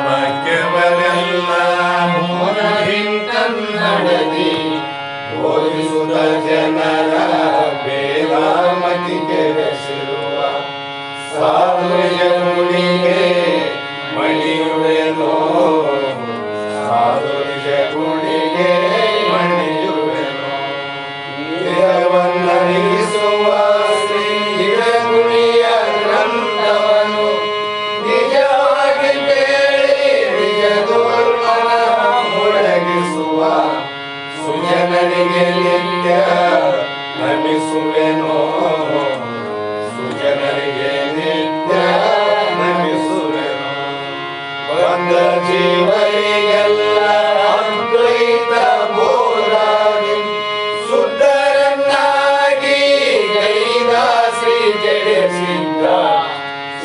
ವಾಕ್ಯವರೆಲ್ಲ ಮೋನ ಹಿಂಟನ್ನಡದಿ ಬೋಧಿಸುವ ಜನರ ಬೇರಾಮತಿ ಕೆರೆಸಿರುವ ಸಾಧುಯ ಗುಣಿಗೆ ಮಣಿಯುವೆನೋ ಸಾಧುಯ ಗುಣಿಗೆ ಮಣಿಯುವೆನೋ ದೇವನ್ನರಿಸುವ ಶ್ರೀ ಗುಣಿಯ ಗ್ರಂಥವನ್ನು ನಿಜವಾಗಿ ಕೇಳಿ ನಿಜ ದುರ್ಮನ ಮುಳಗಿಸುವ ಸುಜನರಿಗೆ ನಿತ್ಯ ನಮಿಸುವೆನೋ ಸುಜನರಿಗೆ ನಿತ್ಯ ನಮಿಸುವೆನೋ ಬಂದ ಜೀವರಿಗೆಲ್ಲ ಅದ್ವೈತ ಬೋಧಾಗಿ ಶುದ್ಧರನ್ನಾಗಿ ಗೈದ ಶ್ರೀ ಜಡಿಸಿದ್ದ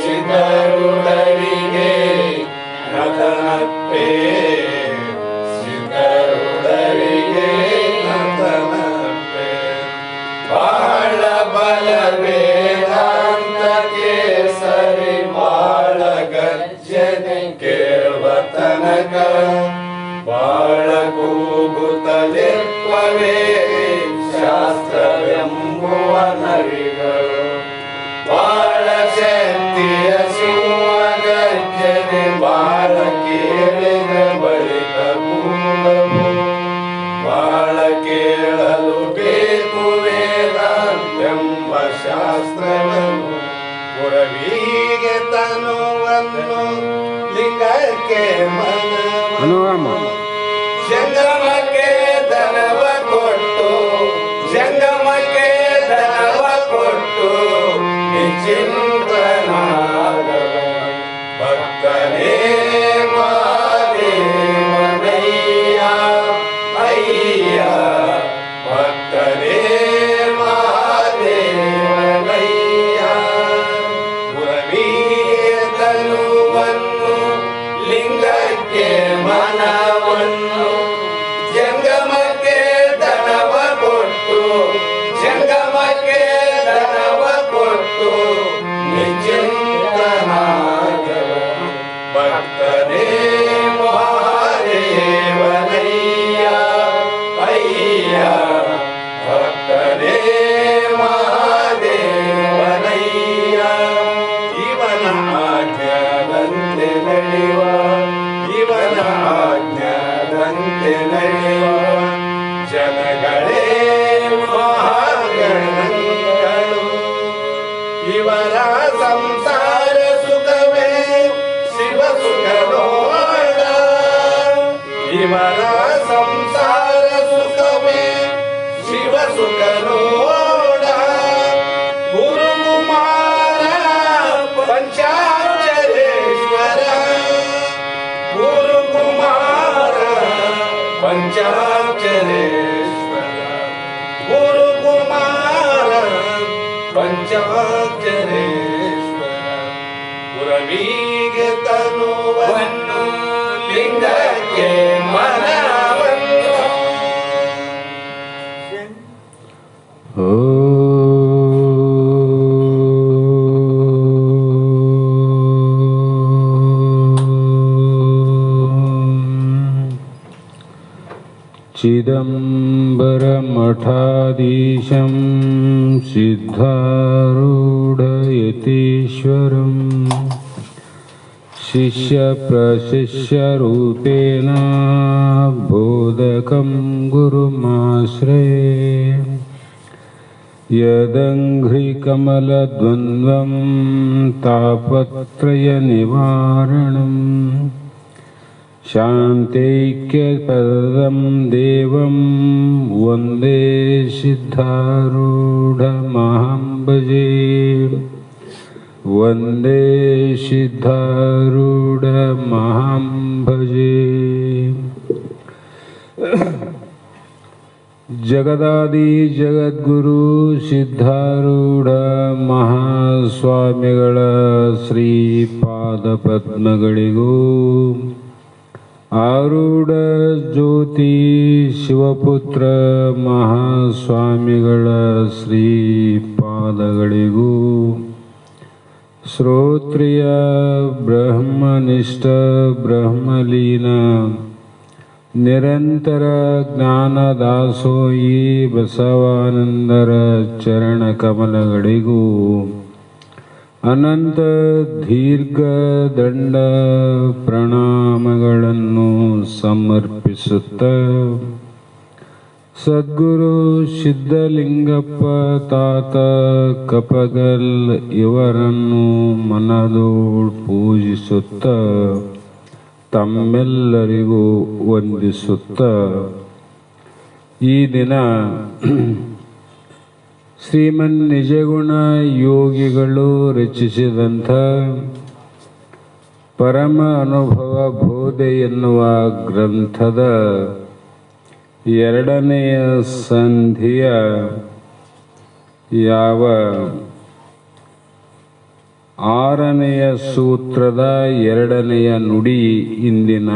ಸಿದ್ಧರುಡರಿಗೆ ನತನಪ್ಪೆ ಸಿದ್ಧರುಡರಿಗೆ ನತನಪ್ಪೆ ಬಾಳ ಬಲ ವೇದಾಂತ ಕೇಸರಿ ಬಾಳ ಗರ್ಜನೆ ಕೇಳುವ ತನಕ ಬಾಳ ಕೂಗುತ್ತಲಿರುವವೇ ಶಾಸ್ತ್ರವೆಂಬುವ ನರಿಗಳು ಬಾಳ ಶಕ್ತಿಯ ಸಿಂಹ ಗರ್ಜನೆ ಬಾಳ ಕೇಳಿದ ಬಳಿಕ ಕೂಗವು ಬಾಳ ಕೇಳಲು ಬೇಕು ವೇದಾಂತೆಂಬ ಶಾಸ್ತ್ರವನ್ನು ಪುರವಿಗೆ ತನುವನ್ನು ಲಿಂಗಕ್ಕೆ ಮನವನ್ನು ಜಂಗಮಕ್ಕೆ ಧನವ ಕೊಟ್ಟು ಜಂಗಮಕ್ಕೆ ಧನವ ಕೊಟ್ಟು ನಿಚಿಂತನಾದವ ಭಕ್ತನೇ ಮಾದೇವನಯ್ಯ ಅಯ್ಯ ಭಕ್ತನೇ ಮಾದೇವನಯ್ಯ ಪುರವಿಗೆ ತನುವನ್ನು ಲಿಂಗಕ್ಕೆ ಮನವನ್ನು ಜಂಗಮಕ್ಕೆ ಧನವ ಕೊಟ್ಟು ಜಂಗಮಕ್ಕೆ ಧನವ ಕೊಟ್ಟು ನಿಚಿಂತನಾದವ ಭಕ್ತನೇ ಮಹಾದೇವನಯ್ಯ ಅಯ್ಯ ಭಕ್ತನೇ ಮಹಾದೇವನಯ್ಯ ಇವನ ಆಜ್ಞಾದಂತೆ ನಡೆಯುವ ಇವನ ಆಜ್ಞಾದಂತೆ ನಡೆಯುವ ಜನಗಳೇ ಮಹಾಗಣಗಳು ಇವರ ಸಂಸಾರ ಸುಖವೇ ಶಿವ ಸುಖ ನೋಡ ಇವರ ಸಂಸಾರ ಸುಖವೇ ಶಿವ ಸುಖ ನೋಡ ಗುರುಕುಮಾರ ಪಂಚಾಕ್ಷರೇಶ್ವರ ಗುರುಕುಮಾರ ಪಂಚಾಕ್ಷರೇಶ್ವರ ಗುರುಕುಮಾರ ಪಂಚಾಕ್ಷರೇಶ್ವರ ಪುರವಿಗೆ ತನುವನ್ನು ಲಿಂಗಕ್ಕೆ ಮನವನ್ನು चिदंबरमठाधीशं सिद्धारूढयतीश्वरं शिष्यप्रशिष्यरूपेण बोधकं गुरुमाश्रये यदङ्घ्रिकमलद्वन्द्वं तापत्रयनिवारणं शान्तैक्यपदं देवं वन्दे सिद्धारूढमहं भजे वन्दे सिद्धारूढमहं भजे जगदादि जगद्गुरु सिद्धारूಢ ಮಹಾಸ್ವಾಮಿಗಳ ಶ್ರೀಪಾದಪದ್ಮಗಳಿಗೂ ಆರೂಢ ಜ್ಯೋತಿ ಶಿವಪುತ್ರ ಮಹಾಸ್ವಾಮಿಗಳ ಶ್ರೀಪಾದಗಳಿಗೂ ಶ್ರೋತ್ರಿಯ ಬ್ರಹ್ಮನಿಷ್ಠ ಬ್ರಹ್ಮಲೀನ ನಿರಂತರ ಜ್ಞಾನದಾಸೋಯಿ ಬಸವಾನಂದರ ಚರಣ ಕಮಲಗಳಿಗೂ ಅನಂತ ದೀರ್ಘ ದಂಡ ಪ್ರಣಾಮಗಳನ್ನು ಸಮರ್ಪಿಸುತ್ತ ಸದ್ಗುರು ಸಿದ್ಧಲಿಂಗಪ್ಪ ತಾತ ಕಪಗಲ್ ಇವರನ್ನು ಮನದೋಳ್ ಪೂಜಿಸುತ್ತ ತಮ್ಮೆಲ್ಲರಿಗೂ ವಂದಿಸುತ್ತ ಈ ದಿನ ಶ್ರೀಮನ್ ನಿಜಗುಣ ಯೋಗಿಗಳು ರಚಿಸಿದಂಥ ಪರಮ ಅನುಭವ ಬೋಧೆ ಎನ್ನುವ ಗ್ರಂಥದ 2ನೆಯ ಸಂಧಿಯ ಯಾವ 6ನೆಯ ಸೂತ್ರದ 2ನೆಯ ನುಡಿ ಇಂದಿನ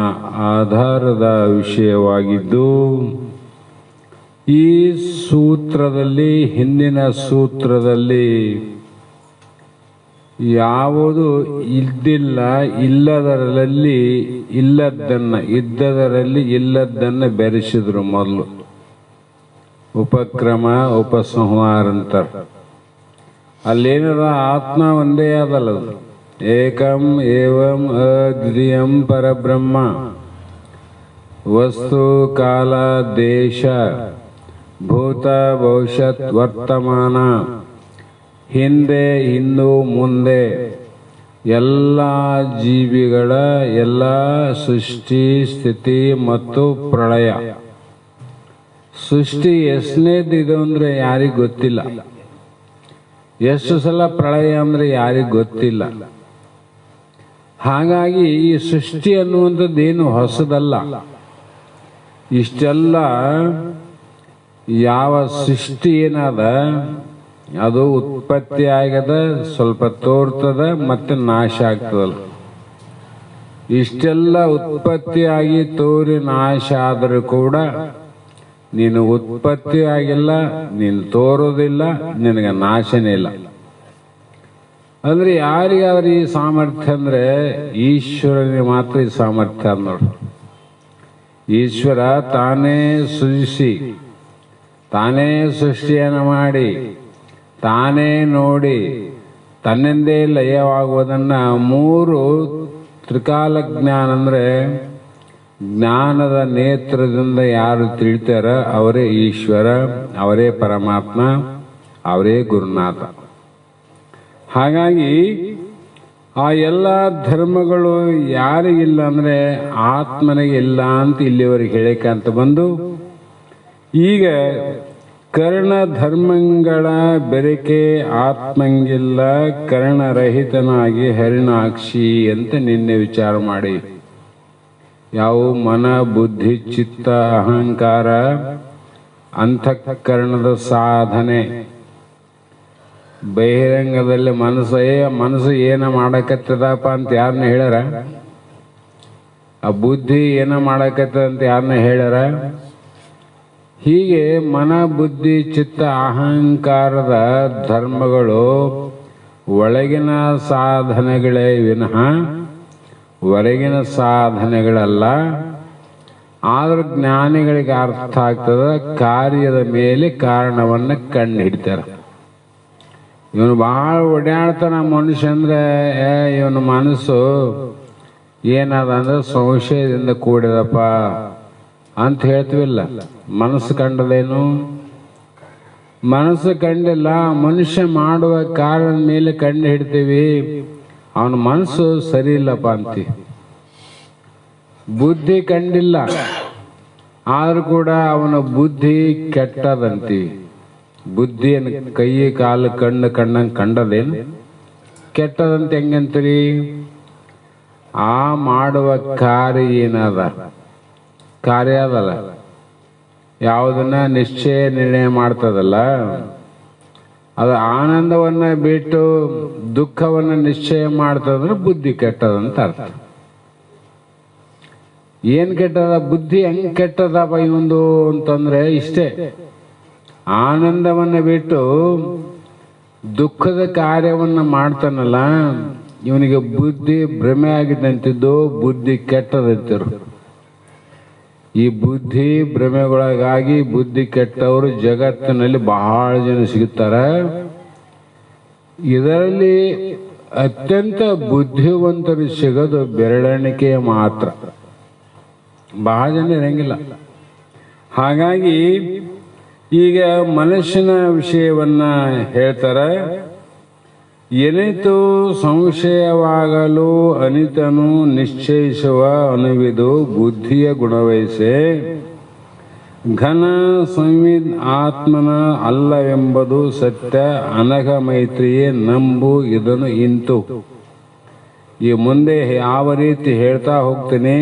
ಆಧಾರದ ವಿಷಯವಾಗಿದ್ದು, ಈ ಸೂತ್ರದಲ್ಲಿ ಹಿಂದಿನ ಸೂತ್ರದಲ್ಲಿ ಯಾವುದು ಇದ್ದಿಲ್ಲ, ಇಲ್ಲದರಲ್ಲಿ ಇಲ್ಲದ್ದನ್ನು, ಇದ್ದದರಲ್ಲಿ ಇಲ್ಲದ್ದನ್ನು ಬೆರೆಸಿದ್ರು. ಮೊದಲು ಉಪಕ್ರಮ ಉಪಸಂಹಾರ ಅಂತಾರೆ. ಅಲ್ಲೇನದ ಆತ್ಮ ಒಂದೇ ಅದಲ್ಲ, ಏಕಂ ಏವಂ ಅದ್ವಿತೀಯಂ ಪರಬ್ರಹ್ಮ ವಸ್ತು ಕಾಲ ದೇಶ ಭೂತ ಭವಿಷ್ಯತ್ ವರ್ತಮಾನ, ಹಿಂದೆ ಇಂದು ಮುಂದೆ ಎಲ್ಲ ಜೀವಿಗಳ ಎಲ್ಲ ಸೃಷ್ಟಿ ಸ್ಥಿತಿ ಮತ್ತು ಪ್ರಳಯ. ಸೃಷ್ಟಿ ಎಷ್ಟನೇದು ಇದು ಅಂದರೆ ಯಾರಿಗೆ ಗೊತ್ತಿಲ್ಲ, ಎಷ್ಟು ಸಲ ಪ್ರಳಯ ಅಂದರೆ ಯಾರಿಗೆ ಗೊತ್ತಿಲ್ಲ. ಹಾಗಾಗಿ ಈ ಸೃಷ್ಟಿ ಅನ್ನುವಂಥದ್ದೇನು ಹೊಸದಲ್ಲ. ಇಷ್ಟೆಲ್ಲ ಯಾವ ಸೃಷ್ಟಿ ಏನದ ಅದು ಉತ್ಪತ್ತಿ ಆಗದ, ಸ್ವಲ್ಪ ತೋರ್ತದ, ಮತ್ತೆ ನಾಶ ಆಗ್ತದಲ್ಲ. ಇಷ್ಟೆಲ್ಲ ಉತ್ಪತ್ತಿಯಾಗಿ ತೋರಿ ನಾಶ ಆದರೂ ಕೂಡ ನೀನು ಉತ್ಪತ್ತಿ ಆಗಿಲ್ಲ, ನೀನು ತೋರೋದಿಲ್ಲ, ನಿನಗೆ ನಾಶನೇ ಇಲ್ಲ. ಅಂದ್ರೆ ಯಾರಿಗಾದ್ರೆ ಈ ಸಾಮರ್ಥ್ಯ ಅಂದರೆ ಈಶ್ವರನಿಗೆ ಮಾತ್ರ ಈ ಸಾಮರ್ಥ್ಯ ನೋಡಿ. ಈಶ್ವರ ತಾನೇ ಸೃಜಿಸಿ, ತಾನೇ ಸೃಷ್ಟಿಯನ್ನು ಮಾಡಿ, ತಾನೇ ನೋಡಿ, ತನ್ನಿಂದೇ ಲಯವಾಗುವುದನ್ನು 3 ತ್ರಿಕಾಲ ಜ್ಞಾನ ಅಂದರೆ ಜ್ಞಾನದ ನೇತ್ರದಿಂದ ಯಾರು ತಿಳಿತಾರ ಅವರೇ ಈಶ್ವರ, ಅವರೇ ಪರಮಾತ್ಮ, ಅವರೇ ಗುರುನಾಥ. ಹಾಗಾಗಿ ಆ ಎಲ್ಲ ಧರ್ಮಗಳು ಯಾರಿಗಿಲ್ಲ ಅಂದರೆ ಆತ್ಮನಿಗೆ ಇಲ್ಲ ಅಂತ ಇಲ್ಲಿವರೆಗೆ ಹೇಳಕ್ಕಂತ ಬಂದು, ಈಗ ಕರ್ಣ ಧರ್ಮಗಳ ಬೆರಕೆ ಆತ್ಮಂಗಿಲ್ಲ, ಕರ್ಣರಹಿತನಾಗಿ ಹರಿಣಾಕ್ಷಿ ಅಂತ ನಿನ್ನೆ ವಿಚಾರ ಮಾಡಿ, ಯಾವ ಮನ ಬುದ್ಧಿ ಚಿತ್ತ ಅಹಂಕಾರ ಅಂತಃಕರಣದ ಸಾಧನೆ. ಬಹಿರಂಗದಲ್ಲಿ ಮನಸ್ಸು ಏನ ಮಾಡಕತ್ತದಪ್ಪ ಅಂತ ಯಾರನ್ನ ಹೇಳ್ಯಾರ? ಆ ಬುದ್ಧಿ ಏನ ಮಾಡಕತ್ತದ ಅಂತ ಯಾರನ್ನ ಹೇಳ್ಯಾರ? ಹೀಗೆ ಮನ ಬುದ್ಧಿ ಚಿತ್ತ ಅಹಂಕಾರದ ಧರ್ಮಗಳು ಒಳಗಿನ ಸಾಧನೆಗಳೇ ವಿನಃ ಹೊರಗಿನ ಸಾಧನೆಗಳಲ್ಲ. ಆದರೂ ಜ್ಞಾನಿಗಳಿಗೆ ಅರ್ಥ ಆಗ್ತದ, ಕಾರ್ಯದ ಮೇಲೆ ಕಾರಣವನ್ನು ಕಂಡು ಹಿಡಿತಾರೆ. ಇವನು ಬಹಳ ಓಡಾಡ್ತಾನ ಮನುಷ್ಯ ಅಂದರೆ, ಇವನ ಮನಸ್ಸು ಏನದ ಅಂದ್ರೆ ಸಂಶಯದಿಂದ ಕೂಡಿದಪ್ಪ ಅಂತ ಹೇಳ್ತೀವಿಲ್ಲ. ಮನಸ್ಸು ಕಂಡದೇನು? ಮನಸ್ಸು ಕಂಡಿಲ್ಲ, ಮನುಷ್ಯ ಮಾಡುವ ಕಾರಣದ ಮೇಲೆ ಕಂಡು ಹಿಡ್ತೀವಿ ಅವನ ಮನಸ್ಸು ಸರಿ ಇಲ್ಲಪ್ಪ ಅಂತೀವಿ. ಬುದ್ಧಿ ಕಂಡಿಲ್ಲ ಆದ್ರೂ ಕೂಡ ಅವನ ಬುದ್ಧಿ ಕೆಟ್ಟದಂತೀವಿ. ಬುದ್ಧಿಯನ್ನು ಕೈ ಕಾಲು ಕಣ್ಣು ಕಣ್ಣಂಗೆ ಕಂಡದೇನು? ಕೆಟ್ಟದಂತ ಹೆಂಗಂತೀರಿ? ಆ ಮಾಡುವ ಕಾರ್ಯ ಏನದ, ಕಾರ್ಯ ಅದಲ್ಲ, ಯಾವುದನ್ನ ನಿಶ್ಚಯ ನಿರ್ಣಯ ಮಾಡ್ತದಲ್ಲ, ಅದು ಆನಂದವನ್ನ ಬಿಟ್ಟು ದುಃಖವನ್ನ ನಿಶ್ಚಯ ಮಾಡ್ತದಂದ್ರೆ ಬುದ್ಧಿ ಕೆಟ್ಟದಂತ ಅರ್ಥ. ಏನ್ ಕೆಟ್ಟದ? ಬುದ್ಧಿ ಹೆಂಗ್ ಕೆಟ್ಟದಪ್ಪ ಇವಂದು ಅಂತಂದ್ರೆ ಇಷ್ಟೇ, ಆನಂದವನ್ನ ಬಿಟ್ಟು ದುಃಖದ ಕಾರ್ಯವನ್ನು ಮಾಡ್ತಾನಲ್ಲ, ಇವನಿಗೆ ಬುದ್ಧಿ ಭ್ರಮೆ ಆಗಿದ್ದಂತಿದ್ದು, ಬುದ್ಧಿ ಕೆಟ್ಟದಂತಿರು. ಈ ಬುದ್ಧಿ ಭ್ರಮೆಗೊಳಗಾಗಿ ಬುದ್ಧಿ ಕೆಟ್ಟವರು ಜಗತ್ತಿನಲ್ಲಿ ಬಹಳ ಜನ ಸಿಗುತ್ತಾರೆ. ಇದರಲ್ಲಿ ಅತ್ಯಂತ ಬುದ್ಧಿವಂತರು ಸಿಗೋದು ಬೆರಳೆಣಿಕೆ ಮಾತ್ರ, ಬಹಳ ಜನ ಇರಂಗಿಲ್ಲ. ಹಾಗಾಗಿ ಈಗ ಮನುಷ್ಯನ ವಿಷಯವನ್ನ ಹೇಳ್ತಾರೆ. ಏನಿತು ಸಂಶಯವಾಗಲು ಅನಿತನು ನಿಶ್ಚಯಿಸುವ ಅನುವಿದು ಬುದ್ಧಿಯ ಗುಣವಹಿಸೆ, ಘನ ಸಂವಿದ್ ಆತ್ಮನ ಅಲ್ಲವೆಂಬುದು ಸತ್ಯ, ಅನಘ ಮೈತ್ರಿಯೇ ನಂಬು ಇದನ್ನು ಇಂತು. ಈ ಮುಂದೆ ಯಾವ ರೀತಿ ಹೇಳ್ತಾ ಹೋಗ್ತೀನಿ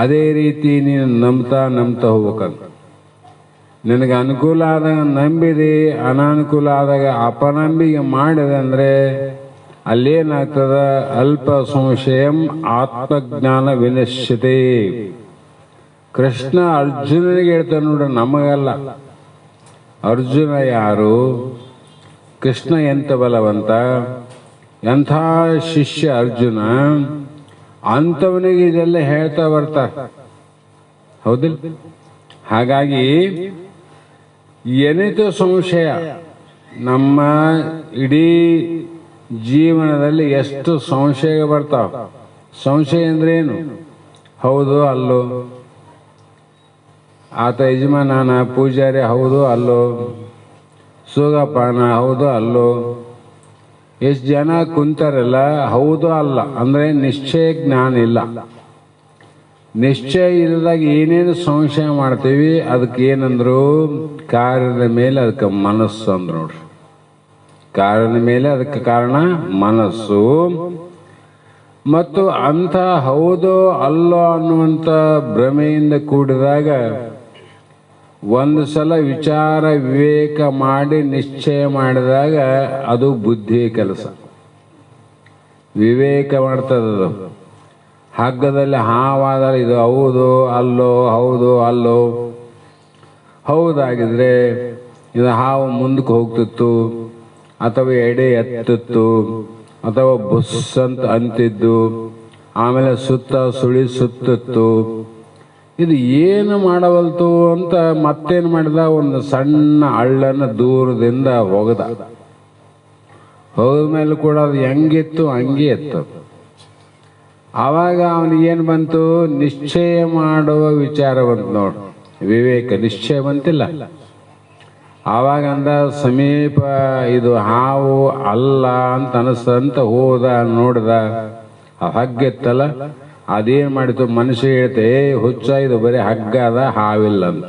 ಅದೇ ರೀತಿ ನೀನು ನಂಬ್ತಾ ಹೋಗ್ಬೇಕಂತ. ನಿನಗೆ ಅನುಕೂಲ ಆದಾಗ ನಂಬಿದೆ, ಅನಾನುಕೂಲ ಆದಾಗ ಅಪನಂಬಿಕೆ ಮಾಡಿದೆ ಅಂದರೆ ಅಲ್ಲೇನಾಗ್ತದ? ಅಲ್ಪ ಸಂಶಯಂ ಆತ್ಮಜ್ಞಾನ ವಿನಶ್ಯತೆ. ಕೃಷ್ಣ ಅರ್ಜುನನಿಗೆ ಹೇಳ್ತಾನೆ ನೋಡ್ರಿ, ನಮಗಲ್ಲ. ಅರ್ಜುನ ಯಾರು? ಕೃಷ್ಣ ಎಂಥ ಬಲವಂತ, ಎಂಥ ಶಿಷ್ಯ ಅರ್ಜುನ. ಅಂಥವನಿಗೆ ಇದೆಲ್ಲ ಹೇಳ್ತಾ ಬರ್ತಾರೆ, ಹೌದಿಲ್ಲ? ಹಾಗಾಗಿ ಏನಿತು ಸಂಶಯ, ನಮ್ಮ ಇಡೀ ಜೀವನದಲ್ಲಿ ಎಷ್ಟು ಸಂಶಯ ಬರ್ತಾವ. ಸಂಶಯ ಅಂದ್ರೆ ಏನು? ಹೌದು ಅಲ್ಲೋ, ಆತ ಯಜಮಾನ ಪೂಜಾರಿ ಹೌದು ಅಲ್ಲೋ, ಸುಗಪಾನ ಹೌದು ಅಲ್ಲೋ. ಎಷ್ಟು ಜನ ಕುಂತಾರಲ್ಲ ಹೌದು ಅಲ್ಲ ಅಂದ್ರೆ ನಿಶ್ಚಯ ಜ್ಞಾನ ಇಲ್ಲ. ನಿಶ್ಚಯ ಇಲ್ಲದಾಗ ಏನೇನು ಸಂಶಯ ಮಾಡ್ತೀವಿ, ಅದಕ್ಕೆ ಏನಂದ್ರು? ಕಾರ್ಯದ ಮೇಲೆ ಅದಕ್ಕೆ ಮನಸ್ಸು ಅಂದ್ರು ನೋಡ್ರಿ. ಕಾರ್ಯದ ಮೇಲೆ ಅದಕ್ಕೆ ಕಾರಣ ಮನಸ್ಸು. ಮತ್ತು ಅಂಥ ಹೌದೋ ಅಲ್ಲೋ ಅನ್ನುವಂಥ ಭ್ರಮೆಯಿಂದ ಕೂಡಿದಾಗ ಒಂದು ಸಲ ವಿಚಾರ ವಿವೇಕ ಮಾಡಿ ನಿಶ್ಚಯ ಮಾಡಿದಾಗ ಅದು ಬುದ್ಧಿಯ ಕೆಲಸ. ವಿವೇಕ ಮಾಡ್ತದದು. ಹಗ್ಗದಲ್ಲಿ ಹಾವಾದರೆ ಇದು ಹೌದು ಅಲ್ಲೋ, ಹೌದು ಅಲ್ಲೋ. ಹೌದಾಗಿದ್ರೆ ಇದು ಹಾವು ಮುಂದಕ್ಕೆ ಹೋಗ್ತಿತ್ತು, ಅಥವಾ ಎಡೆ ಎತ್ತಿತ್ತು, ಅಥವಾ ಬುಸ್ ಅಂತ ಅಂತಿದ್ದು, ಆಮೇಲೆ ಸುಳಿ ಸುತ್ತಿತ್ತು. ಇದು ಏನು ಮಾಡವಲ್ತು ಅಂತ ಮತ್ತೇನು ಮಾಡಿದ? ಒಂದು ಸಣ್ಣ ಹಳ್ಳನ್ನು ದೂರದಿಂದ ಹೋಗದ ಮೇಲೆ ಕೂಡ ಅದು ಹೆಂಗಿತ್ತು ಹಂಗೆ ಇತ್ತು. ಆವಾಗ ಅವನಿಗೇನು ಬಂತು? ನಿಶ್ಚಯ ಮಾಡುವ ವಿಚಾರ ಬಂತು ನೋಡು, ವಿವೇಕ. ನಿಶ್ಚಯ ಬಂತಿಲ್ಲ. ಆವಾಗ ಅಂದ ಸಮೀಪ ಇದು ಹಾವು ಅಲ್ಲ ಅಂತ ಅನಿಸ್ತಂತ ಹೋದ, ನೋಡ್ದ ಹಗ್ಗಿತ್ತಲ್ಲ, ಅದೇನು ಮಾಡಿತು? ಮನುಷ್ಯ ಹೇಳ್ತೆ, ಹುಚ್ಚ ಇದು ಬರೀ ಹಗ್ಗ ಅದ, ಹಾವಿಲ್ಲ ಅಂತ.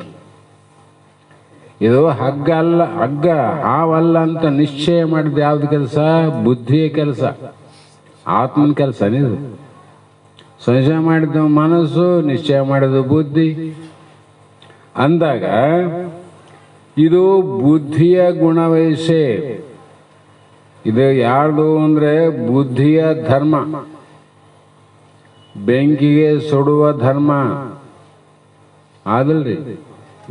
ಇದು ಹಗ್ಗ ಅಲ್ಲ, ಹಗ್ಗ ಹಾವಲ್ಲ ಅಂತ ನಿಶ್ಚಯ ಮಾಡಿದ ಯಾವ್ದು ಕೆಲಸ? ಬುದ್ಧಿಯ ಕೆಲಸ, ಆತ್ಮನ ಕೆಲಸ. ಇದು ಸಂಶಯ ಮಾಡಿದ ಮನಸ್ಸು, ನಿಶ್ಚಯ ಮಾಡಿದ ಬುದ್ಧಿ. ಅಂದಾಗ ಇದು ಬುದ್ಧಿಯ ಗುಣವಹಿಸೆ. ಇದು ಯಾರ್ದು ಅಂದ್ರೆ ಬುದ್ಧಿಯ ಧರ್ಮ. ಬೆಂಕಿಗೆ ಸುಡುವ ಧರ್ಮ ಆದಲ್ರಿ,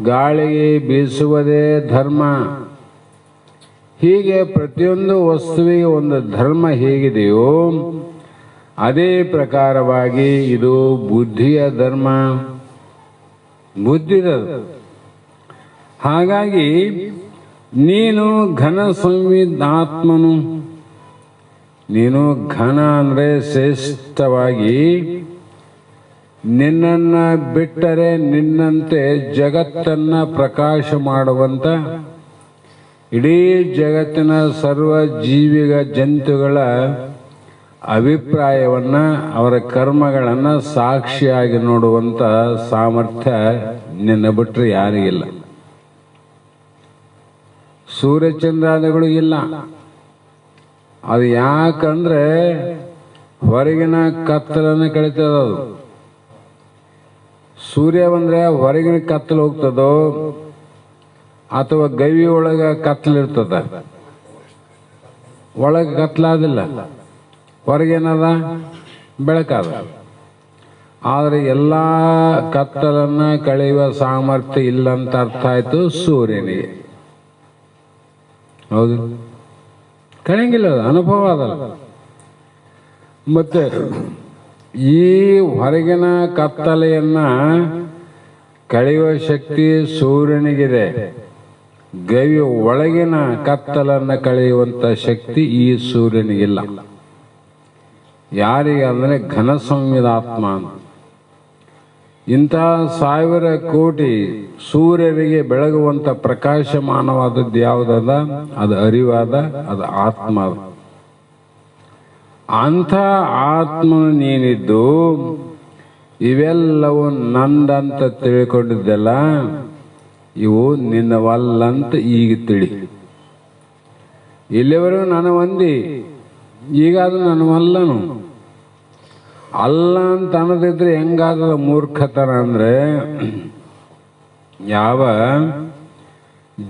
ಗಾಳಿಗೆ ಬೀಸುವುದೇ ಧರ್ಮ. ಹೀಗೆ ಪ್ರತಿಯೊಂದು ವಸ್ತುವಿಗೆ ಒಂದು ಧರ್ಮ ಹೇಗಿದೆಯೋ ಅದೇ ಪ್ರಕಾರವಾಗಿ ಇದು ಬುದ್ಧಿಯ ಧರ್ಮ, ಬುದ್ಧಿರದು. ಹಾಗಾಗಿ ನೀನು ಘನ ಸಂವಿಧಾತ್ಮನು. ನೀನು ಘನ ಅಂದರೆ ಶ್ರೇಷ್ಠವಾಗಿ, ನಿನ್ನನ್ನು ಬಿಟ್ಟರೆ ನಿನ್ನಂತೆ ಜಗತ್ತನ್ನ ಪ್ರಕಾಶ ಮಾಡುವಂತ, ಇಡೀ ಜಗತ್ತಿನ ಸರ್ವ ಜೀವಿಗ ಜಂತುಗಳ ಅಭಿಪ್ರಾಯವನ್ನ, ಅವರ ಕರ್ಮಗಳನ್ನು ಸಾಕ್ಷಿಯಾಗಿ ನೋಡುವಂತ ಸಾಮರ್ಥ್ಯ ನಿನ್ನ ಬಿಟ್ಟರೆ ಯಾರಿಗಿಲ್ಲ. ಸೂರ್ಯಚಂದ್ರಾದಿಗಳಿಗಿಲ್ಲ. ಅದು ಯಾಕಂದ್ರೆ ಹೊರಗಿನ ಕತ್ತಲನ್ನು ಕಳಿತದದು. ಸೂರ್ಯ ಬಂದ್ರೆ ಹೊರಗಿನ ಕತ್ತಲು ಹೋಗ್ತದೋ, ಅಥವಾ ಗವಿ ಒಳಗ ಕತ್ತಲಿರ್ತದ. ಒಳಗೆ ಕತ್ತಲಾದಿಲ್ಲ, ಹೊರಗೇನದ? ಬೆಳಕಾದ. ಆದರೆ ಎಲ್ಲ ಕತ್ತಲನ್ನ ಕಳೆಯುವ ಸಾಮರ್ಥ್ಯ ಇಲ್ಲ ಅಂತ ಅರ್ಥ ಆಯ್ತು ಸೂರ್ಯನಿಗೆ. ಹೌದು. ಕಳೆಯಂಗಿಲ್ಲ, ಅದು ಅನುಭವ ಅದಲ್ಲ. ಮತ್ತೆ ಈ ಹೊರಗಿನ ಕತ್ತಲೆಯನ್ನ ಕಳೆಯುವ ಶಕ್ತಿ ಸೂರ್ಯನಿಗಿದೆ. ಗವಿ ಒಳಗಿನ ಕತ್ತಲನ್ನ ಕಳೆಯುವಂತ ಶಕ್ತಿ ಈ ಸೂರ್ಯನಿಗಿಲ್ಲ. ಯಾರಿಗೆ ಅಂದರೆ ಘನ ಸಂವಿಧಾತ್ಮ. ಇಂಥ 1000 ಕೋಟಿ ಸೂರ್ಯರಿಗೆ ಬೆಳಗುವಂತ ಪ್ರಕಾಶಮಾನವಾದದ್ದು ಯಾವುದದ? ಅದು ಅರಿವಾದ, ಅದು ಆತ್ಮ. ಅಂಥ ಆತ್ಮನು ನೀನಿದ್ದು ಇವೆಲ್ಲವೂ ನಂದಂತ ತಿಳ್ಕೊಂಡಿದ್ದೆಲ್ಲ ಇವು ನಿನ್ನವಲ್ಲಂತ ಈಗ ತಿಳಿ. ಇಲ್ಲಿವರೆಗೂ ನಾನು ಒಂದಿ, ಈಗ ಅದು ನನ್ನವಲ್ಲನು. ಅಲ್ಲ ಅಂತ ಅನ್ನೋದಿದ್ರೆ ಹೆಂಗಾಗದ ಮೂರ್ಖತನ ಅಂದ್ರೆ, ಯಾವ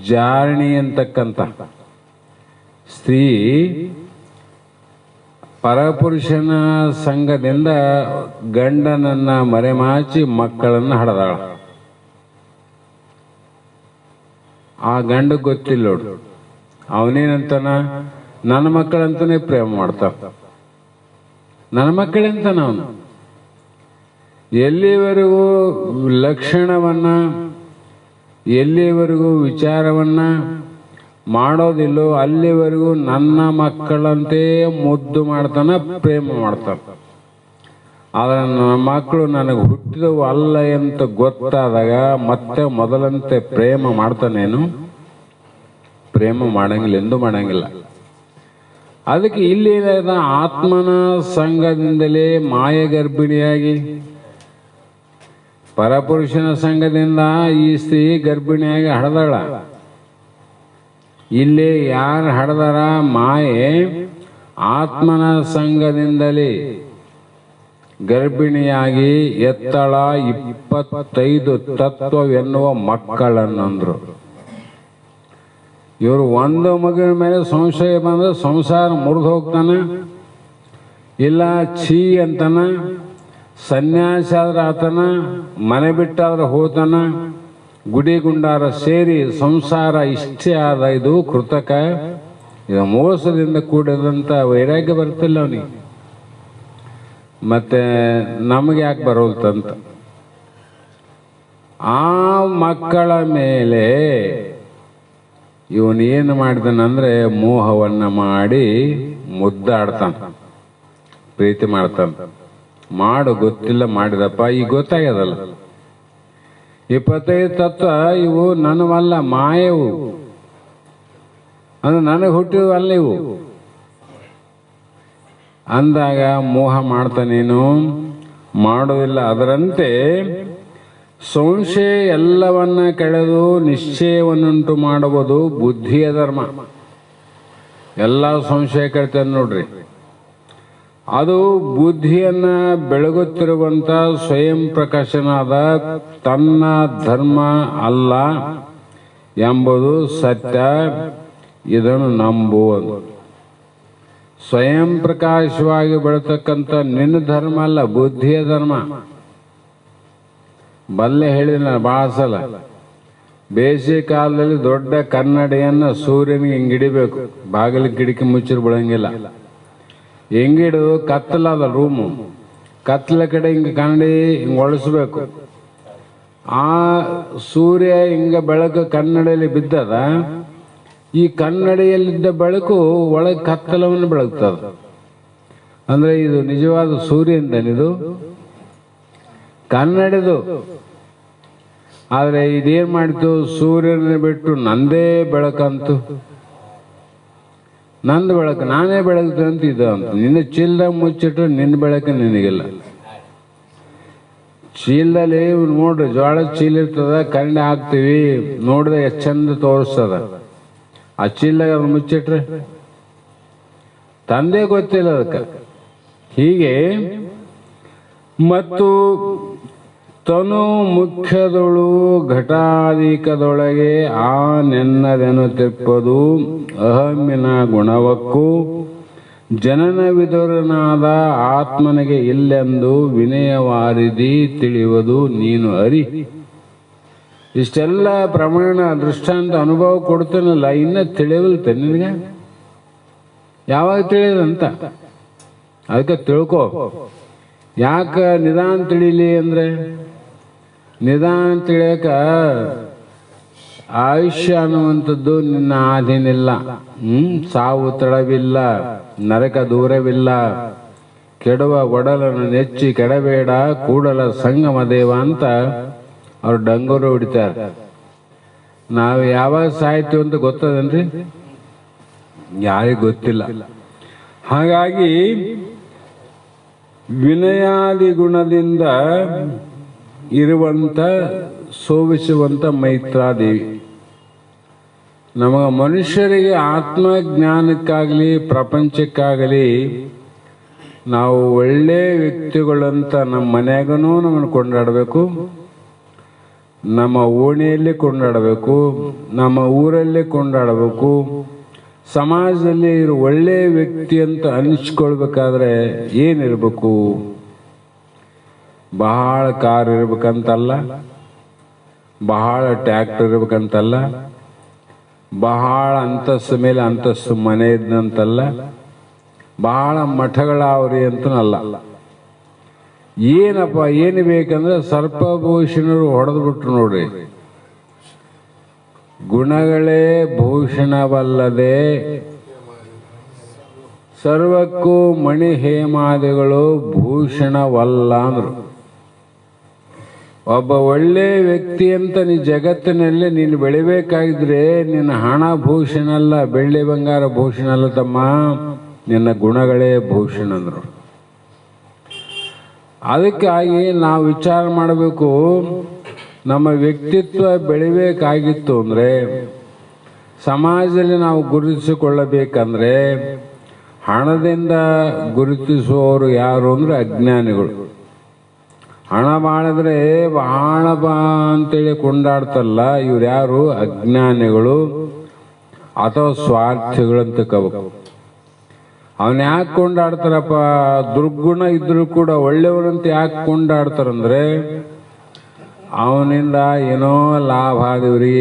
ಜಾರಣಿ ಅಂತಕ್ಕಂಥ ಸ್ತ್ರೀ ಪರಪುರುಷನ ಸಂಘದಿಂದ ಗಂಡನನ್ನ ಮರೆಮಾಚಿ ಮಕ್ಕಳನ್ನ ಹಡದಾಳ. ಆ ಗಂಡ ಗೊತ್ತಿಲ್ಲ ನೋಡು, ಅವನೇನಂತಾನ, ನನ್ನ ಮಕ್ಕಳಂತಾನೆ ಪ್ರೇಮ ಮಾಡ್ತಾನ, ನನ್ನ ಮಕ್ಕಳಂತ. ಅವನು ಎಲ್ಲಿವರೆಗೂ ಲಕ್ಷಣವನ್ನ, ಎಲ್ಲಿವರೆಗೂ ವಿಚಾರವನ್ನ ಮಾಡೋದಿಲ್ಲೋ ಅಲ್ಲಿವರೆಗೂ ನನ್ನ ಮಕ್ಕಳಂತೆ ಮುದ್ದು ಮಾಡ್ತಾನ, ಪ್ರೇಮ ಮಾಡ್ತಾನ. ಆದ್ರೆ ನನ್ನ ಮಕ್ಕಳು ನನಗೆ ಹುಟ್ಟಿದವು ಅಲ್ಲ ಅಂತ ಗೊತ್ತಾದಾಗ ಮತ್ತೆ ಮೊದಲಂತೆ ಪ್ರೇಮ ಮಾಡ್ತಾನೇನು? ಪ್ರೇಮ ಮಾಡಂಗಿಲ್ಲ, ಎಂದೂ ಮಾಡಂಗಿಲ್ಲ. ಅದಕ್ಕೆ ಇಲ್ಲಿ ಆತ್ಮನ ಸಂಘದಿಂದಲೇ ಮಾಯ ಗರ್ಭಿಣಿಯಾಗಿ, ಪರಪುರುಷನ ಸಂಘದಿಂದ ಈ ಸ್ತ್ರೀ ಗರ್ಭಿಣಿಯಾಗಿ ಹಡದಾಳ. ಇಲ್ಲಿ ಯಾರು ಹಡದಾರ? ಮಾಯೆ ಆತ್ಮನ ಸಂಘದಿಂದಲೇ ಗರ್ಭಿಣಿಯಾಗಿ ಎತ್ತಳ 25 ತತ್ವವೆನ್ನುವ ಮಕ್ಕಳನ್ನಂದ್ರು. ಇವರು ಒಂದು ಮಗುವಿನ ಮೇಲೆ ಸಂಶಯ ಬಂದ್ರೆ ಸಂಸಾರ ಮುರಿದು ಹೋಗ್ತಾನೆ, ಇಲ್ಲ ಛೀ ಅಂತಾನ, ಸನ್ಯಾಸ ಆದ್ರೆ ಆತನ, ಮನೆ ಬಿಟ್ಟಾದ್ರೆ ಹೋತಾನ, ಗುಡಿ ಗುಂಡಾರ ಸೇರಿ ಸಂಸಾರ ಇಷ್ಟೇ ಆದ. ಇದು ಕೃತಕ, ಇದು ಮೋಸದಿಂದ ಕೂಡಿದಂತ ವೈರಾಗ್ಯ ಬರ್ತಿಲ್ಲ ಅವನಿಗೆ. ಮತ್ತೆ ನಮಗೆ ಯಾಕೆ ಬರೋಲ್ತಂತ ಆ ಮಕ್ಕಳ ಮೇಲೆ ಇವನು ಏನು ಮಾಡಿದನಂದ್ರೆ ಮೋಹವನ್ನ ಮಾಡಿ ಮುದ್ದಾಡ್ತಾನ, ಪ್ರೀತಿ ಮಾಡ್ತಾನ. ಮಾಡು ಗೊತ್ತಿಲ್ಲ ಮಾಡಿದಪ್ಪ, ಈಗ ಗೊತ್ತಾಗ್ಯದಲ್ಲ. 25 ತತ್ವ ಇವು ನನವಲ್ಲ, ಮಾಯವು. ಅಂದ್ರೆ ನನಗೆ ಹುಟ್ಟಿದವಲ್ಲ ಇವು ಅಂದಾಗ ಮೋಹ ಮಾಡ್ತಾನೇನು? ಮಾಡೋದಿಲ್ಲ. ಅದರಂತೆ ಸಂಶಯ ಎಲ್ಲವನ್ನ ಕಳೆದು ನಿಶ್ಚಯವನ್ನುಂಟು ಮಾಡುವುದು ಬುದ್ಧಿಯ ಧರ್ಮ. ಎಲ್ಲ ಸಂಶಯ ಕಳ್ತೇನೆ ನೋಡ್ರಿ. ಅದು ಬುದ್ಧಿಯನ್ನ ಬೆಳಗುತ್ತಿರುವಂತ ಸ್ವಯಂ ಪ್ರಕಾಶನಾದ ತನ್ನ ಧರ್ಮ ಅಲ್ಲ ಎಂಬುದು ಸತ್ಯ. ಇದನ್ನು ನಂಬುವುದು. ಸ್ವಯಂ ಪ್ರಕಾಶವಾಗಿ ಬೆಳತಕ್ಕಂಥ ನಿನ್ನ ಧರ್ಮ ಅಲ್ಲ, ಬುದ್ಧಿಯ ಧರ್ಮ. ಬಲ್ಲೆ ಹೇಳಿದ ಬಹಳ ಸಲ, ಬೇಸಿಗೆ ಕಾಲದಲ್ಲಿ ದೊಡ್ಡ ಕನ್ನಡಿಯನ್ನ ಸೂರ್ಯನಿಗೆ ಹಿಂಗಿಡಿಬೇಕು, ಬಾಗಿಲು ಕಿಟಕಿ ಮುಚ್ಚಿರ್ ಬಿಡಂಗಿಲ್ಲ. ಹೆಂಗಿಡಿದು ಕತ್ತಲಾದ ರೂಮು, ಕತ್ತಲ ಕಡೆ ಹಿಂಗೆ ಕನ್ನಡಿ ಹಿಂಗೆ ಒಳಿಸ್ಬೇಕು. ಆ ಸೂರ್ಯ ಹಿಂಗ ಬೆಳಕು ಕನ್ನಡಿಯಲ್ಲಿ ಬಿದ್ದದ, ಈ ಕನ್ನಡಿಯಲ್ಲಿದ್ದ ಬೆಳಕು ಒಳಗೆ ಕತ್ತಲವನ್ನು ಬೆಳಗ್ತದ. ಅಂದ್ರೆ ಇದು ನಿಜವಾದ ಸೂರ್ಯನಿದು, ಕನ್ನಡಿದು. ಆದ್ರೆ ಇದೇನ್ ಮಾಡಿತು? ಸೂರ್ಯನ ಬಿಟ್ಟು ನಂದೇ ಬೆಳಕಂತು, ನಂದು ಬೆಳಕು ನಾನೇ ಬೆಳಗ್ತು ಅಂತ ಇದು ಅಂತ. ನಿನ್ನ ಚೀಲದಾಗ ಮುಚ್ಚಿಟ್ರೆ ನಿನ್ನ ಬೆಳಕು ನಿನಗಿಲ್ಲ. ಚೀಲದಲ್ಲಿ ನೋಡ್ರಿ, ಜೋಳದ ಚೀಲ ಇರ್ತದ, ಕನ್ನಡಿ ಹಾಕ್ತಿವಿ, ನೋಡಿದ್ರೆ ಎಷ್ಟು ಚಂದ ತೋರಿಸ್ತದ. ಆ ಚೀಲದಾಗ ಅದು ಮುಚ್ಚಿಟ್ರೆ ತಂದೆ ಗೊತ್ತಿಲ್ಲ ಅದಕ್ಕೆ. ಹೀಗೆ ಮತ್ತು ತನು ಮುಖ್ಯದೊಳು ಘಟಾಧಿಕದೊಳಗೆ ಆ ನೆನ್ನದೆನ್ನುತ್ತಿಪ್ಪದು ಅಹಮ್ಮಿನ ಗುಣವಕ್ಕೂ ಜನನ ವಿದುರನಾದ ಆತ್ಮನಿಗೆ ಇಲ್ಲೆಂದು ವಿನಯವಾರಿದಿ ತಿಳಿಯುವುದು ನೀನು ಅರಿ. ಇಷ್ಟೆಲ್ಲ ಪ್ರಮಾಣ ದೃಷ್ಟಾಂತ ಅನುಭವ ಕೊಡ್ತೇನಲ್ಲ, ಇನ್ನ ತಿಳಿಯಲ್ತೆ ನಿನಗೆ? ಯಾವಾಗ ತಿಳಿಯದಂತ. ಅದಕ್ಕೆ ತಿಳ್ಕೊ. ಯಾಕೆ ನಿಧಾನ ತಿಳಿಲಿ ಅಂದರೆ, ನಿಧಾನ ತಿಳಿಯಕ ಆಯುಷ್ಯ ಅನ್ನುವಂಥದ್ದು ನಿನ್ನ ಆಧೀನಿಲ್ಲ. ಸಾವು ತಡವಿಲ್ಲ, ನರಕ ದೂರವಿಲ್ಲ, ಕೆಡುವ ಒಡಲನ್ನು ನೆಚ್ಚಿ ಕೆಡಬೇಡ ಕೂಡಲ ಸಂಗಮ ದೇವ ಅಂತ ಅವ್ರು ಡಂಗೂರು ಹೊಡಿತಾರೆ. ನಾವು ಯಾವಾಗ ಸಾಯ್ತೀವಿ ಅಂತ ಗೊತ್ತದೇನ್ರಿ? ಯಾರಿಗೂ ಗೊತ್ತಿಲ್ಲ. ಹಾಗಾಗಿ ವಿನಯಾದಿ ಗುಣದಿಂದ ಇರುವಂಥ ಸೋವಿಸುವಂಥ ಮೈತ್ರಾದೇವಿ ನಮಗ ಮನುಷ್ಯರಿಗೆ ಆತ್ಮಜ್ಞಾನಕ್ಕಾಗಲಿ ಪ್ರಪಂಚಕ್ಕಾಗಲಿ ನಾವು ಒಳ್ಳೆ ವ್ಯಕ್ತಿಗಳಂತ ನಮ್ಮ ಮನ್ಯಾಗೂ ನಮ್ಮನ್ನು ಕೊಂಡಾಡಬೇಕು, ನಮ್ಮ ಓಣಿಯಲ್ಲಿ ಕೊಂಡಾಡಬೇಕು, ನಮ್ಮ ಊರಲ್ಲಿ ಕೊಂಡಾಡಬೇಕು. ಸಮಾಜದಲ್ಲಿ ಇರೋ ಒಳ್ಳೆ ವ್ಯಕ್ತಿ ಅಂತ ಅನಿಸ್ಕೊಳ್ಬೇಕಾದ್ರೆ ಏನಿರಬೇಕು? ಬಹಳ ಕಾರ್ ಇರ್ಬೇಕಂತಲ್ಲ, ಬಹಳ ಟ್ಯಾಕ್ಟರ್ ಇರ್ಬೇಕಂತಲ್ಲ, ಬಹಳ ಅಂತಸ್ತು ಮೇಲೆ ಅಂತಸ್ತು ಮನೆ ಇದ್ದಂತಲ್ಲ, ಬಹಳ ಮಠಗಳಾವ್ರಿ ಅಂತನಲ್ಲ. ಏನಪ್ಪ ಏನು ಬೇಕಂದ್ರೆ ಸರ್ಪಭೂಷಣರು ಹೊಡೆದು ಬಿಟ್ರು ನೋಡ್ರಿ. ಗುಣಗಳೇ ಭೂಷಣವಲ್ಲದೆ ಸರ್ವಕ್ಕೂ ಮಣಿ ಹೇಮಾದಿಗಳು ಭೂಷಣವಲ್ಲ ಅಂದ್ರು. ಒಬ್ಬ ಒಳ್ಳೆ ವ್ಯಕ್ತಿ ಅಂತ ನೀ ಜಗತ್ತಿನಲ್ಲಿ ನೀನು ಬೆಳಿಬೇಕಾಗಿದ್ರೆ ನಿನ್ನ ಹಣ ಭೂಷಣ ಅಲ್ಲ, ಬೆಳ್ಳಿ ಬಂಗಾರ ಭೂಷಣ ಅಲ್ಲ ತಮ್ಮ, ನಿನ್ನ ಗುಣಗಳೇ ಭೂಷಣ ಅಂದ್ರು. ಅದಕ್ಕಾಗಿ ನಾವು ವಿಚಾರ ಮಾಡಬೇಕು, ನಮ್ಮ ವ್ಯಕ್ತಿತ್ವ ಬೆಳಿಬೇಕಾಗಿತ್ತು ಅಂದರೆ, ಸಮಾಜದಲ್ಲಿ ನಾವು ಗುರುತಿಸಿಕೊಳ್ಳಬೇಕಂದ್ರೆ ಹಣದಿಂದ ಗುರುತಿಸುವವರು ಯಾರು ಅಂದರೆ ಅಜ್ಞಾನಿಗಳು. ಹಣ ಮಾಡಿದ್ರೆ ಬಹಳ ಅಂತೇಳಿ ಕೊಂಡಾಡ್ತಲ್ಲ, ಇವ್ರು ಯಾರು? ಅಜ್ಞಾನಿಗಳು ಅಥವಾ ಸ್ವಾರ್ಥಿಗಳು ಅಂತ ಕಬೇಕು. ಅವನ್ ಯಾಕೆ ಕೊಂಡಾಡ್ತಾರಪ್ಪ? ದುರ್ಗುಣ ಇದ್ರೂ ಕೂಡ ಒಳ್ಳೆಯವರಂತ ಯಾಕೆ ಕೊಂಡಾಡ್ತಾರಂದ್ರೆ ಅವನಿಂದ ಏನೋ ಲಾಭ ಆದಿವ್ರಿ,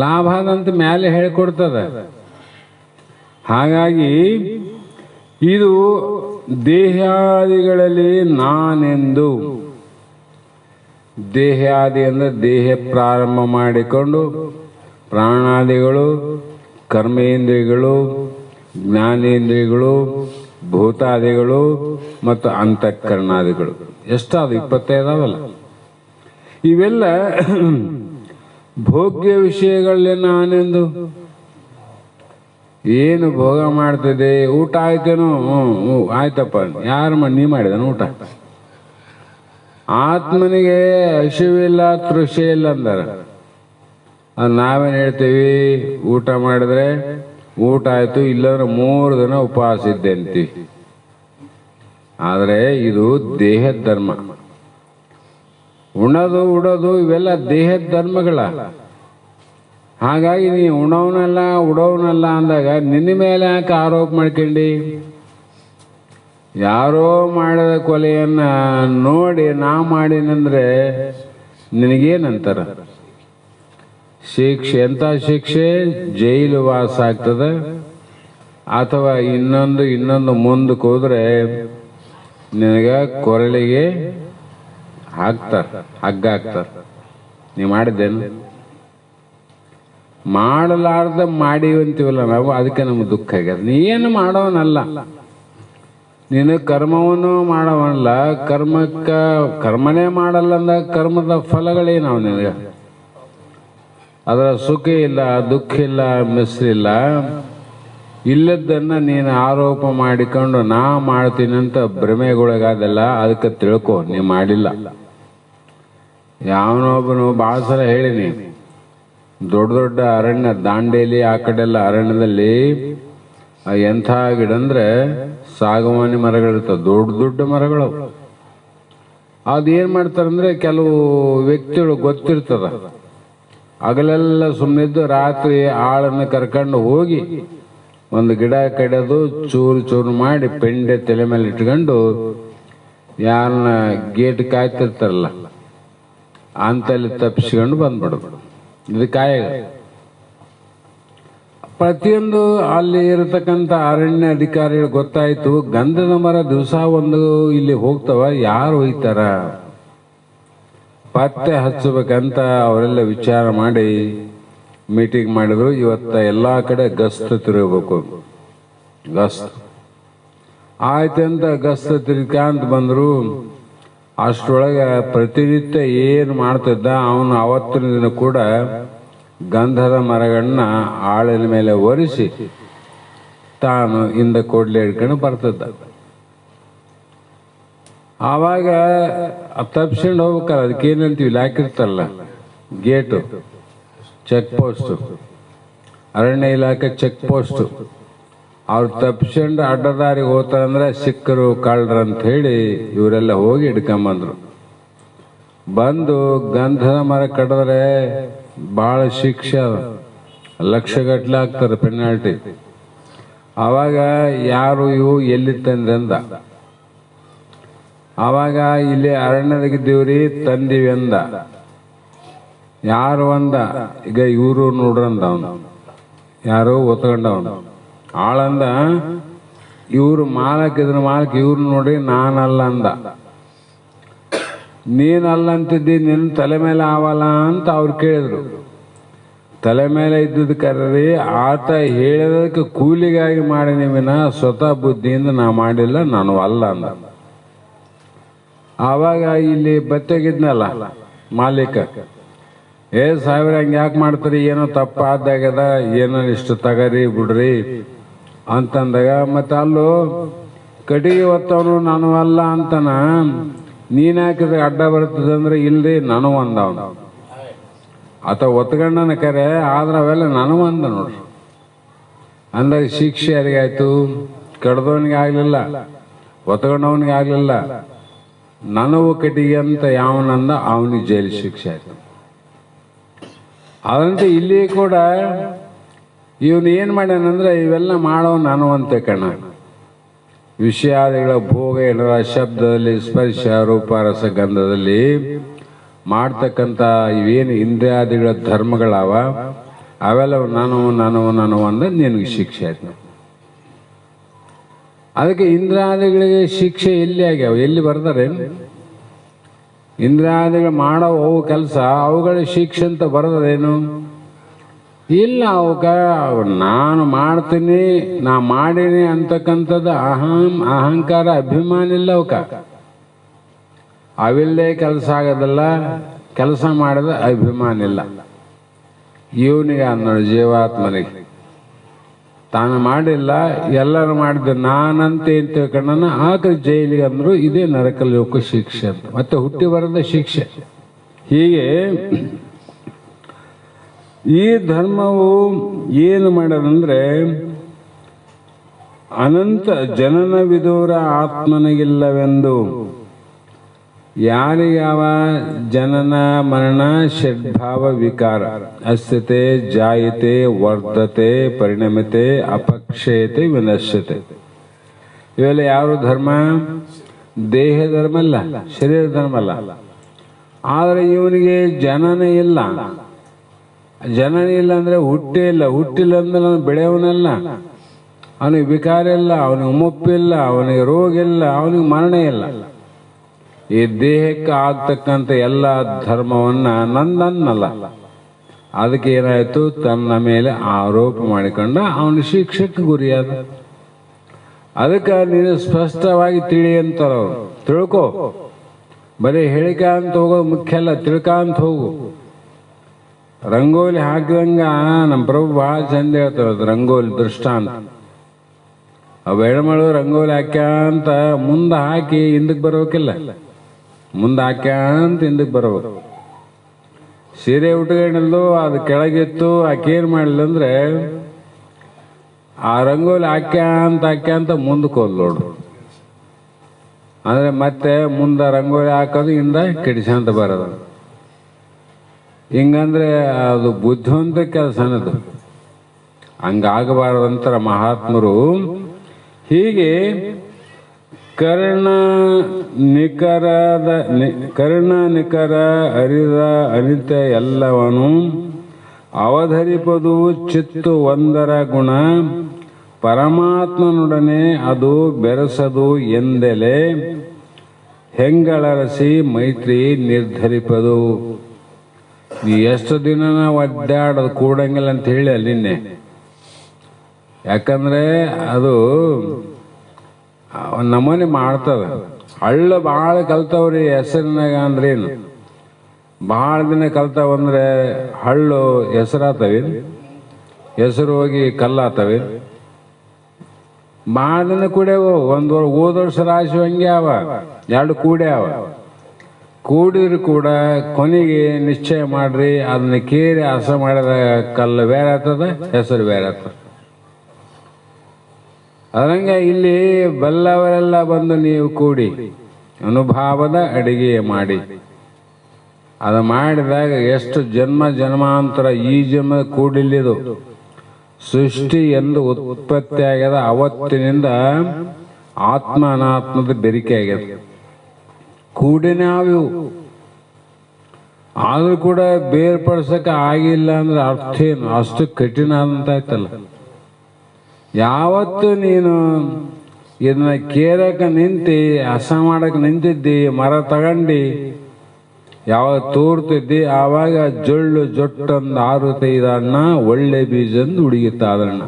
ಲಾಭ ಆದಂತ ಮೇಲೆ ಹೇಳಿಕೊಡ್ತದೆ. ಹಾಗಾಗಿ ಇದು ದೇಹಾದಿಗಳಲ್ಲಿ ನಾನೆಂದು, ದೇಹಾದಿ ಅಂದರೆ ದೇಹ ಪ್ರಾರಂಭ ಮಾಡಿಕೊಂಡು ಪ್ರಾಣಾದಿಗಳು, ಕರ್ಮೇಂದ್ರಿಯಗಳು, ಜ್ಞಾನೇಂದ್ರಿಯಗಳು, ಭೂತಾದಿಗಳು ಮತ್ತು ಅಂತಃಕರಣಾದಿಗಳು. ಎಷ್ಟಾದ 25 ಇವೆಲ್ಲ ಭೋಗ್ಯ ವಿಷಯಗಳೇ ನಾನೆಂದು. ಏನು ಭೋಗ ಮಾಡ್ತಿದೆ? ಊಟ ಆಯ್ತೇನೋ? ಆಯ್ತಪ್ಪ. ಯಾರು ನೀ ಮಾಡಿದನು ಊಟ? ಆತ್ಮನಿಗೆ ಹಸಿವಿಲ್ಲ, ತೃಷೆ ಇಲ್ಲ ಅಂದಾರ. ಅದು ನಾವೇನು ಹೇಳ್ತೀವಿ? ಊಟ ಮಾಡಿದ್ರೆ ಊಟ ಆಯ್ತು, ಇಲ್ಲಂದ್ರೆ 3 ದಿನ ಉಪವಾಸ ಇದ್ದೆ ಅಂತೀವಿ. ಆದರೆ ಇದು ದೇಹದ ಧರ್ಮ. ಉಣೋದು ಉಡೋದು ಇವೆಲ್ಲ ದೇಹದ ಧರ್ಮಗಳ. ಹಾಗಾಗಿ ನೀ ಉಣವನಲ್ಲ ಉಡೋವನಲ್ಲ ಅಂದಾಗ ನಿನ್ನ ಮೇಲೆ ಯಾಕೆ ಆರೋಪ ಮಾಡ್ಕೊಂಡಿ? ಯಾರೋ ಮಾಡಿದ ಕೊಲೆಯನ್ನ ನೋಡಿ ನಾ ಮಾಡಿನಂದ್ರೆ ನಿನಗೇನಂತಾರ? ಶಿಕ್ಷೆ. ಎಂಥ ಶಿಕ್ಷೆ? ಜೈಲು ವಾಸ ಆಗ್ತದೆ, ಅಥವಾ ಇನ್ನೊಂದು ಮುಂದಕ್ಕೆ ಹೋದ್ರೆ ನಿನಗೆ ಕೊರಳಿಗೆ ಹಗ್ಗ ಹಾಕ್ತಾರ. ನೀ ಮಾಡಿದ್ದೇನು? ಮಾಡಲಾರ್ದ ಮಾಡಿವಂತೀವಲ್ಲ ನಾವು, ಅದಕ್ಕೆ ನಮ್ಗೆ ದುಃಖ ಆಗ್ಯದ. ನೀ ಏನು ಮಾಡೋವನಲ್ಲ, ನೀನು ಕರ್ಮವನ್ನು ಮಾಡವನಲ್ಲ. ಕರ್ಮನೇ ಮಾಡಲ್ಲ ಅಂದಾಗ ಕರ್ಮದ ಫಲಗಳೇನವ ನಿನಗೆ? ಅದರ ಸುಖ ಇಲ್ಲ, ದುಃಖ ಇಲ್ಲ, ಮಿಸ್ರಿಲ್ಲ. ಇಲ್ಲದನ್ನ ನೀನು ಆರೋಪ ಮಾಡಿಕೊಂಡು ನಾ ಮಾಡ್ತೀನಂತ ಭ್ರಮೆಗೊಳಗಾದಲ್ಲ. ಅದಕ್ಕೆ ತಿಳ್ಕೊ, ನೀ ಮಾಡಿಲ್ಲ. ಯಾವನೊಬ್ಬನು ಭಾಳ ಸಲ ಹೇಳಿನಿ, ದೊಡ್ಡ ದೊಡ್ಡ ಅರಣ್ಯ, ದಾಂಡೇಲಿ ಆ ಕಡೆ ಎಲ್ಲ ಅರಣ್ಯದಲ್ಲಿ ಎಂಥ ಗಿಡ ಅಂದ್ರೆ ಸಾಗವಾನಿ ಮರಗಳಿರ್ತವೆ, ದೊಡ್ಡ ಮರಗಳು. ಅದೇನು ಮಾಡ್ತಾರಂದ್ರೆ ಕೆಲವು ವ್ಯಕ್ತಿಗಳು ಗೊತ್ತಿರ್ತದ, ಹಗಲೆಲ್ಲ ಸುಮ್ಮನಿದ್ದು ರಾತ್ರಿ ಆಳನ್ನು ಕರ್ಕೊಂಡು ಹೋಗಿ ಒಂದು ಗಿಡ ಕಡಿಯೋದು, ಚೂರು ಮಾಡಿ ಪೆಂಡೆ ತಲೆ ಮೇಲೆ ಇಟ್ಕೊಂಡು ಯಾರನ್ನ ಗೇಟ್ ಕಾಯ್ತಿರ್ತಾರಲ್ಲ ಅಂತಲ್ಲಿ ತಪ್ಪಿಸ್ಕೊಂಡು ಬಂದ್ಬಿಡೋದು. ಇದು ಕಾಯ ಪ್ರತಿಯೊಂದು ಅಲ್ಲಿ ಇರತಕ್ಕಂಥ ಅರಣ್ಯ ಅಧಿಕಾರಿಗಳು ಗೊತ್ತಾಯ್ತು, ಗಂಧದ ಮರ ದಿವಸ ಒಂದು ಇಲ್ಲಿ ಹೋಗ್ತವ, ಯಾರು ಒಯ್ತಾರ ಪತ್ತೆ ಹಚ್ಚಬೇಕಂತ ಅವರೆಲ್ಲ ವಿಚಾರ ಮಾಡಿ ಮೀಟಿಂಗ್ ಮಾಡಿದ್ರು. ಇವತ್ತ ಎಲ್ಲಾ ಕಡೆ ಗಸ್ತು ತಿರುಗಬೇಕು, ಗಸ್ತು ಆಯ್ತಂತ ಗಸ್ತು ತಿರ್ಗ್ಕಂತ ಬಂದ್ರು. ಅಷ್ಟರೊಳಗೆ ಪ್ರತಿನಿತ್ಯ ಏನು ಮಾಡ್ತಿದ್ದ ಅವನು ಅವತ್ತಿನ ದಿನ ಕೂಡ ಗಂಧದ ಮರಗಳನ್ನ ಆಳಿನ ಮೇಲೆ ಒರೆಸಿ ತಾನು ಇಂದ ಕೊಡ್ಲಿ ಹಿಡ್ಕೊಂಡು ಬರ್ತಿದ್ದ. ಆವಾಗ ತಪ್ಸ್ಕೊಂಡು ಹೋಗ್ಬೇಕಲ್ಲ, ಅದಕ್ಕೇನಂತೀವಿ ಹಾಕಿರ್ತಾರಲ್ಲ ಗೇಟು, ಚೆಕ್ ಪೋಸ್ಟು, ಅರಣ್ಯ ಇಲಾಖೆ ಚೆಕ್ ಪೋಸ್ಟು. ಅವ್ರು ತಪ್ಸ್ಕೊಂಡು ಅಡ್ಡದಾರಿಗೆ ಹೋಗ್ತಾರಂದ್ರೆ ಸಿಕ್ಕರು ಕಳ್ಳರು ಅಂತ ಹೇಳಿ ಇವರೆಲ್ಲ ಹೋಗಿ ಹಿಡ್ಕೊಂಬಂದ್ರು. ಬಂದು ಗಂಧದ ಮರ ಕಡಿದ್ರೆ ಭಾಳ ಶಿಕ್ಷೆ, ಲಕ್ಷಗಟ್ಲೆ ಆಗ್ತಾರೆ ಪೆನಾಲ್ಟಿ. ಆವಾಗ ಯಾರು ಇವು ಎಲ್ಲಿ ತಂದ್ರೆ ಅಂದ. ಆವಾಗ ಇಲ್ಲಿ ಅರಣ್ಯದಾಗಿದ್ದೀವ್ರಿ ತಂದೀವಿ ಅಂದ. ಯಾರು ಅಂದ, ಈಗ ಇವರು ನೋಡ್ರಂದ, ಅವನು ಯಾರು ಒತ್ಕೊಂಡವನು ಆಳಂದ. ಇವ್ರು ಮಾಲಕ್ ಇದ್ರ ಮಾಲಕ್ ಇವ್ರು ನೋಡಿ ನಾನಲ್ಲ ಅಂದ. ನೀನಲ್ಲ ಅಂತಿದ್ದಿ, ನಿನ್ನ ತಲೆ ಮೇಲೆ ಆವಲ್ಲ ಅಂತ ಅವ್ರು ಕೇಳಿದ್ರು. ತಲೆ ಮೇಲೆ ಇದ್ದದ್ದು ಕರ್ರಿ, ಆತ ಹೇಳಿದಕ್ಕೆ ಕೂಲಿಗಾಗಿ ಮಾಡಿ ನೀವಿನ ಸ್ವತಃ ಬುದ್ಧಿಯಿಂದ ನಾ ಮಾಡಿಲ್ಲ, ನಾನು ಅಲ್ಲ ಅಂದ. ಆವಾಗ ಇಲ್ಲಿ ಬತ್ತೆಗಿದ್ನಲ್ಲ ಮಾಲೀಕ, ಸಾವಿರ ಹಂಗೆ ಯಾಕೆ ಮಾಡ್ತೀರಿ, ಏನೋ ತಪ್ಪಾದಾಗದ, ಏನೋ ಇಷ್ಟು ತಗರಿ ಬಿಡ್ರಿ ಅಂತಂದಾಗ, ಮತ್ತೆ ಅಲ್ಲೂ ಕಟ್ಟಿಗೆ ಹೊತ್ತವನು ನಾನು ಅಲ್ಲ ಅಂತನ, ನೀನ್ ಹಾಕಿದ್ರೆ ಅಡ್ಡ ಬರ್ತದೆ ಅಂದ್ರೆ ಇಲ್ರಿ ನಾನು ಅಂದವನು. ಆತ ಒತ್ಕೊಂಡನ ಕರೆ, ಆದ್ರೆ ಅವೆಲ್ಲ ನಾನು ಅಂದ ನೋಡ್ರಿ. ಅಂದಾಗ ಶಿಕ್ಷೆ ಯಾರಿಗಾಯ್ತು? ಕಡ್ದವನಿಗೆ ಆಗ್ಲಿಲ್ಲ, ಒತ್ಕೊಂಡವನಿಗೆ ಆಗ್ಲಿಲ್ಲ. ನನವು ಕಟ್ಟಿಗೆ ಅಂತ ಯಾವನಂದ ಅವನಿಗೆ ಜೈಲು ಶಿಕ್ಷೆ ಆಯ್ತು. ಅದಂತೆ ಇಲ್ಲಿ ಕೂಡ ಇವನು ಏನು ಮಾಡ್ಯಾನಂದ್ರೆ ಇವೆಲ್ಲ ಮಾಡೋ ನಾನು ಅಂತೆ ಕಣ. ವಿಷಯಾದಿಗಳ ಭೋಗ ಎನ್ನುವ ಶಬ್ದದಲ್ಲಿ, ಸ್ಪರ್ಶ, ರೂಪ, ರಸ, ಗಂಧದಲ್ಲಿ ಮಾಡ್ತಕ್ಕಂಥ ಇವೇನು ಇಂದ್ರಿಯಾದಿಗಳ ಧರ್ಮಗಳವ, ಅವೆಲ್ಲ ನಾನು ಅಂದ ನಿನಗೆ ಶಿಕ್ಷೆ ಆಯ್ತು. ಅದಕ್ಕೆ ಇಂದ್ರಿಯಾದಿಗಳಿಗೆ ಶಿಕ್ಷೆ ಎಲ್ಲಿ ಆಗ್ಯಾವ, ಎಲ್ಲಿ ಬರ್ತಾರೆ? ಇಂದ್ರಿಯಾದಿಗಳು ಮಾಡೋ ಅವು ಕೆಲಸ, ಅವುಗಳ ಶಿಕ್ಷೆ ಅಂತ ಬರೋದೇನು ಇಲ್ಲ. ಅವಕ್ಕ ನಾನು ಮಾಡ್ತೀನಿ, ನಾ ಮಾಡೀನಿ ಅಂತಕ್ಕಂಥದ್ದು ಅಹಂಕಾರ, ಅಭಿಮಾನ ಇಲ್ಲ ಅವಕ್ಕ. ಅವಿಲ್ಲದೆ ಕೆಲಸ ಆಗೋದಿಲ್ಲ, ಕೆಲಸ ಮಾಡಿದ ಅಭಿಮಾನ ಇಲ್ಲ. ಇವನಿಗೆ ಅನ್ನೋದು ಜೀವಾತ್ಮನಿಗೆ ತಾನು ಮಾಡಿಲ್ಲ, ಎಲ್ಲರೂ ಮಾಡಿದ್ದು ನಾನಂತೆ ಅಂತ ತಿಳ್ಕೊಂಡ ಆಗ ಜೈಲಿಗೆ ಅಂದ್ರು. ಇದೇ ನರಕಲೋಕ ಶಿಕ್ಷೆ ಅಂತ, ಮತ್ತೆ ಹುಟ್ಟಿ ಬರದ ಶಿಕ್ಷೆ. ಹೀಗೆ ಈ ಧರ್ಮವು ಏನು ಮಾಡೋದಂದ್ರೆ, ಅನಂತ ಜನನ ವಿದೂರ ಆತ್ಮನಿಗಿಲ್ಲವೆಂದು, ಯಾರಿಗಾವ ಜನನ ಮರಣ ಷಡ್ಭಾವ ವಿಕಾರ, ಅಸ್ಯತೆ ಜಾಯತೆ ವರ್ಧತೆ ಪರಿಣಮತೆ ಅಪಕ್ಷಯತೆ ವಿನಶ್ಯತೆ, ಇವೆಲ್ಲ ಯಾವ ಧರ್ಮ? ದೇಹ ಧರ್ಮ ಅಲ್ಲ, ಶರೀರ ಧರ್ಮ ಅಲ್ಲ. ಆದರೆ ಇವನಿಗೆ ಜನನ ಇಲ್ಲ. ಜನನ ಇಲ್ಲ ಅಂದ್ರೆ ಹುಟ್ಟೇ ಇಲ್ಲ. ಹುಟ್ಟಿಲ್ಲ ಅಂದ್ರೆ ಅವನು ಬೆಳೆಯವನಲ್ಲ, ಅವನಿಗೆ ವಿಕಾರ ಇಲ್ಲ, ಅವನಿಗೆ ಮುಪ್ಪಿಲ್ಲ, ಅವನಿಗೆ ರೋಗ ಇಲ್ಲ, ಅವನಿಗೆ ಮರಣ ಇಲ್ಲ. ಈ ದೇಹಕ್ಕೆ ಆಗ್ತಕ್ಕಂಥ ಎಲ್ಲ ಧರ್ಮವನ್ನ ನಂದನ್ನಲ್ಲ. ಅದಕ್ಕೆ ಏನಾಯ್ತು, ತನ್ನ ಮೇಲೆ ಆರೋಪ ಮಾಡಿಕೊಂಡ ಅವನ ಶಿಕ್ಷಕ್ಕೆ ಗುರಿಯಾದ. ಅದಕ್ಕೆ ನೀನು ಸ್ಪಷ್ಟವಾಗಿ ತಿಳಿ ಅಂತಾರ ಅವರು. ತಿಳ್ಕೊ, ಬರೀ ಹೇಳಿಕ ಅಂತ ಹೋಗೋದು ಮುಖ್ಯ ಅಲ್ಲ, ತಿಳ್ಕಂತ ಹೋಗು. ರಂಗೋಲಿ ಹಾಕಿದಂಗ ನಮ್ಮ ಪ್ರಭು ಬಹಳ ಚಂದ ಹೇಳ್ತಾರ, ರಂಗೋಲಿ ದೃಷ್ಟಾಂತ. ಅವ ಹೆಣ್ಮಳು ರಂಗೋಲಿ ಹಾಕ್ಯಾಂತ ಮುಂದೆ ಹಾಕಿ ಹಿಂದಕ್ಕೆ ಬರ್ಬೇಕಿಲ್ಲ, ಮುಂದೆ ಹಾಕ್ಯಾಂತ ಹಿಂದಕ್ಕೆ ಬರ್ಬೇಕು. ಸೀರೆ ಉಟ್ಕೊಂಡಿಲ್ದು ಅದು ಕೆಳಗಿತ್ತು, ಆಕೇನ್ ಮಾಡಿಲ್ಲ ಅಂದ್ರೆ ಆ ರಂಗೋಲಿ ಹಾಕ್ಯಾಂತ ಮುಂದಕ್ಕೆ ಹೋದ್ ನೋಡು. ಅಂದ್ರೆ ಮತ್ತೆ ಮುಂದೆ ರಂಗೋಲಿ ಹಾಕೋದು ಹಿಂದ ಕೆಡಿಸಂತ ಬರೋದು. ಹಿಂಗಂದ್ರೆ ಅದು ಬುದ್ಧಿವಂತ ಕೆಲಸ ಅನ್ನೋದು, ಹಂಗಾಗಬಾರದಂತರ ಮಹಾತ್ಮರು. ಹೀಗೆ ಕರ್ಣ ನಿಖರ ಅರಿದ ಅನಿತ ಎಲ್ಲವನು ಅವಧರಿಪದು ಚಿತ್ತು ಒಂದರ ಗುಣ ಪರಮಾತ್ಮನೊಡನೆ ಅದು ಬೆರೆಸದು ಎಂದೆಲೆ ಹೆಂಗಳರಸಿ ಮೈತ್ರಿ ನಿರ್ಧರಿಪದು. ನೀ ಎಷ್ಟು ದಿನ ಒಡ್ಡಾಡೋದು ಕೂಡಂಗಿಲ್ಲ ಅಂತ ಹೇಳಿ ಅಲ್ಲಿನ್ನೆ. ಯಾಕಂದ್ರೆ ಅದು ನಮೂನೆ ಮಾಡ್ತದ. ಹಳ್ಳ ಭಾಳ ಕಲ್ತವ್ರಿ ಹೆಸರಿನಾಗ ಅಂದ್ರೇನು, ಭಾಳ ದಿನ ಕಲ್ತಾವಂದ್ರೆ ಹಳ್ಳು ಹೆಸರಾತವೆ, ಹೆಸರು ಹೋಗಿ ಕಲ್ಲಾತವೆ. ಭಾಳ ದಿನ ಕೂಡ್ಯಾವು, ಒಂದು ಹೋದ ವರ್ಷ ರಾಶಿ ಹಂಗೆ ಅವ, ಎರಡು ಕೂಡ್ಯಾವ. ಕೂಡಿದ್ರು ಕೂಡ ಕೊನೆಗೆ ನಿಶ್ಚಯ ಮಾಡ್ರಿ, ಅದನ್ನ ಕೇರಿ ಹಸ ಮಾಡಿದ ಕಲ್ಲು ಬೇರೆ ಆಗ್ತದ, ಹೆಸರು ಬೇರೆ ಆಗ್ತದ. ಅದಂಗೆ ಇಲ್ಲಿ ಬಲ್ಲವರೆಲ್ಲ ಬಂದು ನೀವು ಕೂಡಿ ಅನುಭಾವದ ಅಡಿಗೆ ಮಾಡಿ, ಅದು ಮಾಡಿದಾಗ ಎಷ್ಟು ಜನ್ಮ ಜನ್ಮಾಂತರ ಈ ಜನ್ಮ ಕೂಡಿಲ್ಲಿದು ಸೃಷ್ಟಿ ಎಂದು ಉತ್ಪತ್ತಿ ಆಗ್ಯದ. ಅವತ್ತಿನಿಂದ ಆತ್ಮ ಅನಾತ್ಮದ ಬೆರಿಕೆ ಆಗ್ಯದ, ಕೂಡಿನಾವು. ಆದ್ರೂ ಕೂಡ ಬೇರ್ಪಡಿಸಕ್ಕೆ ಆಗಿಲ್ಲ ಅಂದ್ರೆ ಅರ್ಥ ಏನು? ಅಷ್ಟು ಕಠಿಣ ಆದಂತಾಯ್ತಲ್ಲ. ಯಾವತ್ತು ನೀನು ಇದನ್ನ ಕೇರಕ್ಕೆ ನಿಂತು ಹಸ ಮಾಡಕ್ಕೆ ನಿಂತಿದ್ದಿ, ಮರ ತಗೊಂಡು ಯಾವಾಗ ತೋರ್ತಿದ್ದಿ, ಆವಾಗ ಜೊಳ್ಳು ಜೊಟ್ಟೊಂದು ಆರುತ್ತೈದಣ್ಣ ಒಳ್ಳೆ ಬೀಜಂದು ಹುಡುಗಿತ್ತಾದಣ್ಣ.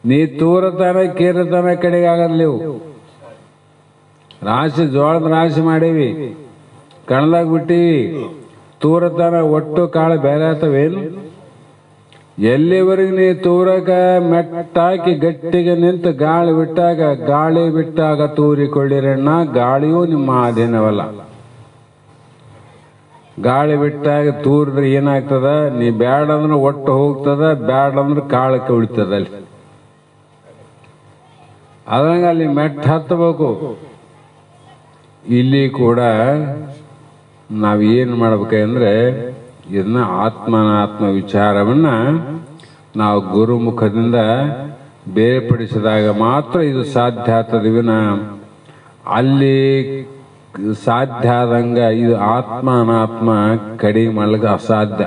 ನೀ ತೂರತನ ಕೇರತನ ಕಡೆಗೆ ಆಗಲ್ಲೇವು. ರಾಶಿ ಜೋಳದ ರಾಶಿ ಮಾಡೀವಿ, ಕಣದಾಗ ಬಿಟ್ಟಿವಿ, ತೂರತನ ಒಟ್ಟು ಕಾಳು ಬೇರೆ ಆತವೇನು? ಎಲ್ಲಿವರೆಗೆ ನೀ ತೂರಕ ಮೆಟ್ಟಾಕಿ ಗಟ್ಟಿಗೆ ನಿಂತು ಗಾಳಿ ಬಿಟ್ಟಾಗ ತೂರಿಕೊಳ್ಳಿರಣ್ಣ. ಗಾಳಿಯೂ ನಿಮ್ಮ ಅಧೀನವಲ್ಲ. ಗಾಳಿ ಬಿಟ್ಟಾಗ ತೂರಿದ್ರೆ ಏನಾಗ್ತದ? ನೀ ಬ್ಯಾಡಂದ್ರೆ ಒಟ್ಟು ಹೋಗ್ತದ, ಬ್ಯಾಡಂದ್ರೆ ಕಾಳಕ್ಕೆ ಉಳಿತದ. ಅಲ್ಲಿ ಅದಂಗ ಅಲ್ಲಿ ಮೆಟ್ಟ ಹತ್ತಬೇಕು. ಇಲ್ಲಿ ಕೂಡ ನಾವೇನು ಮಾಡ್ಬೇಕಂದ್ರೆ ಇದನ್ನ ಆತ್ಮನಾತ್ಮ ವಿಚಾರವನ್ನ ನಾವು ಗುರುಮುಖದಿಂದ ಬೇರ್ಪಡಿಸಿದಾಗ ಮಾತ್ರ ಇದು ಸಾಧ್ಯ ಆಗ್ತದೆ. ವಿನ ಅಲ್ಲಿ ಸಾಧ್ಯ ಆದಂಗ ಇದು ಆತ್ಮ ಅನಾತ್ಮ ಕಡಿಮೆ ಮಾಡ್ಲಿಕ್ಕೆ ಅಸಾಧ್ಯ.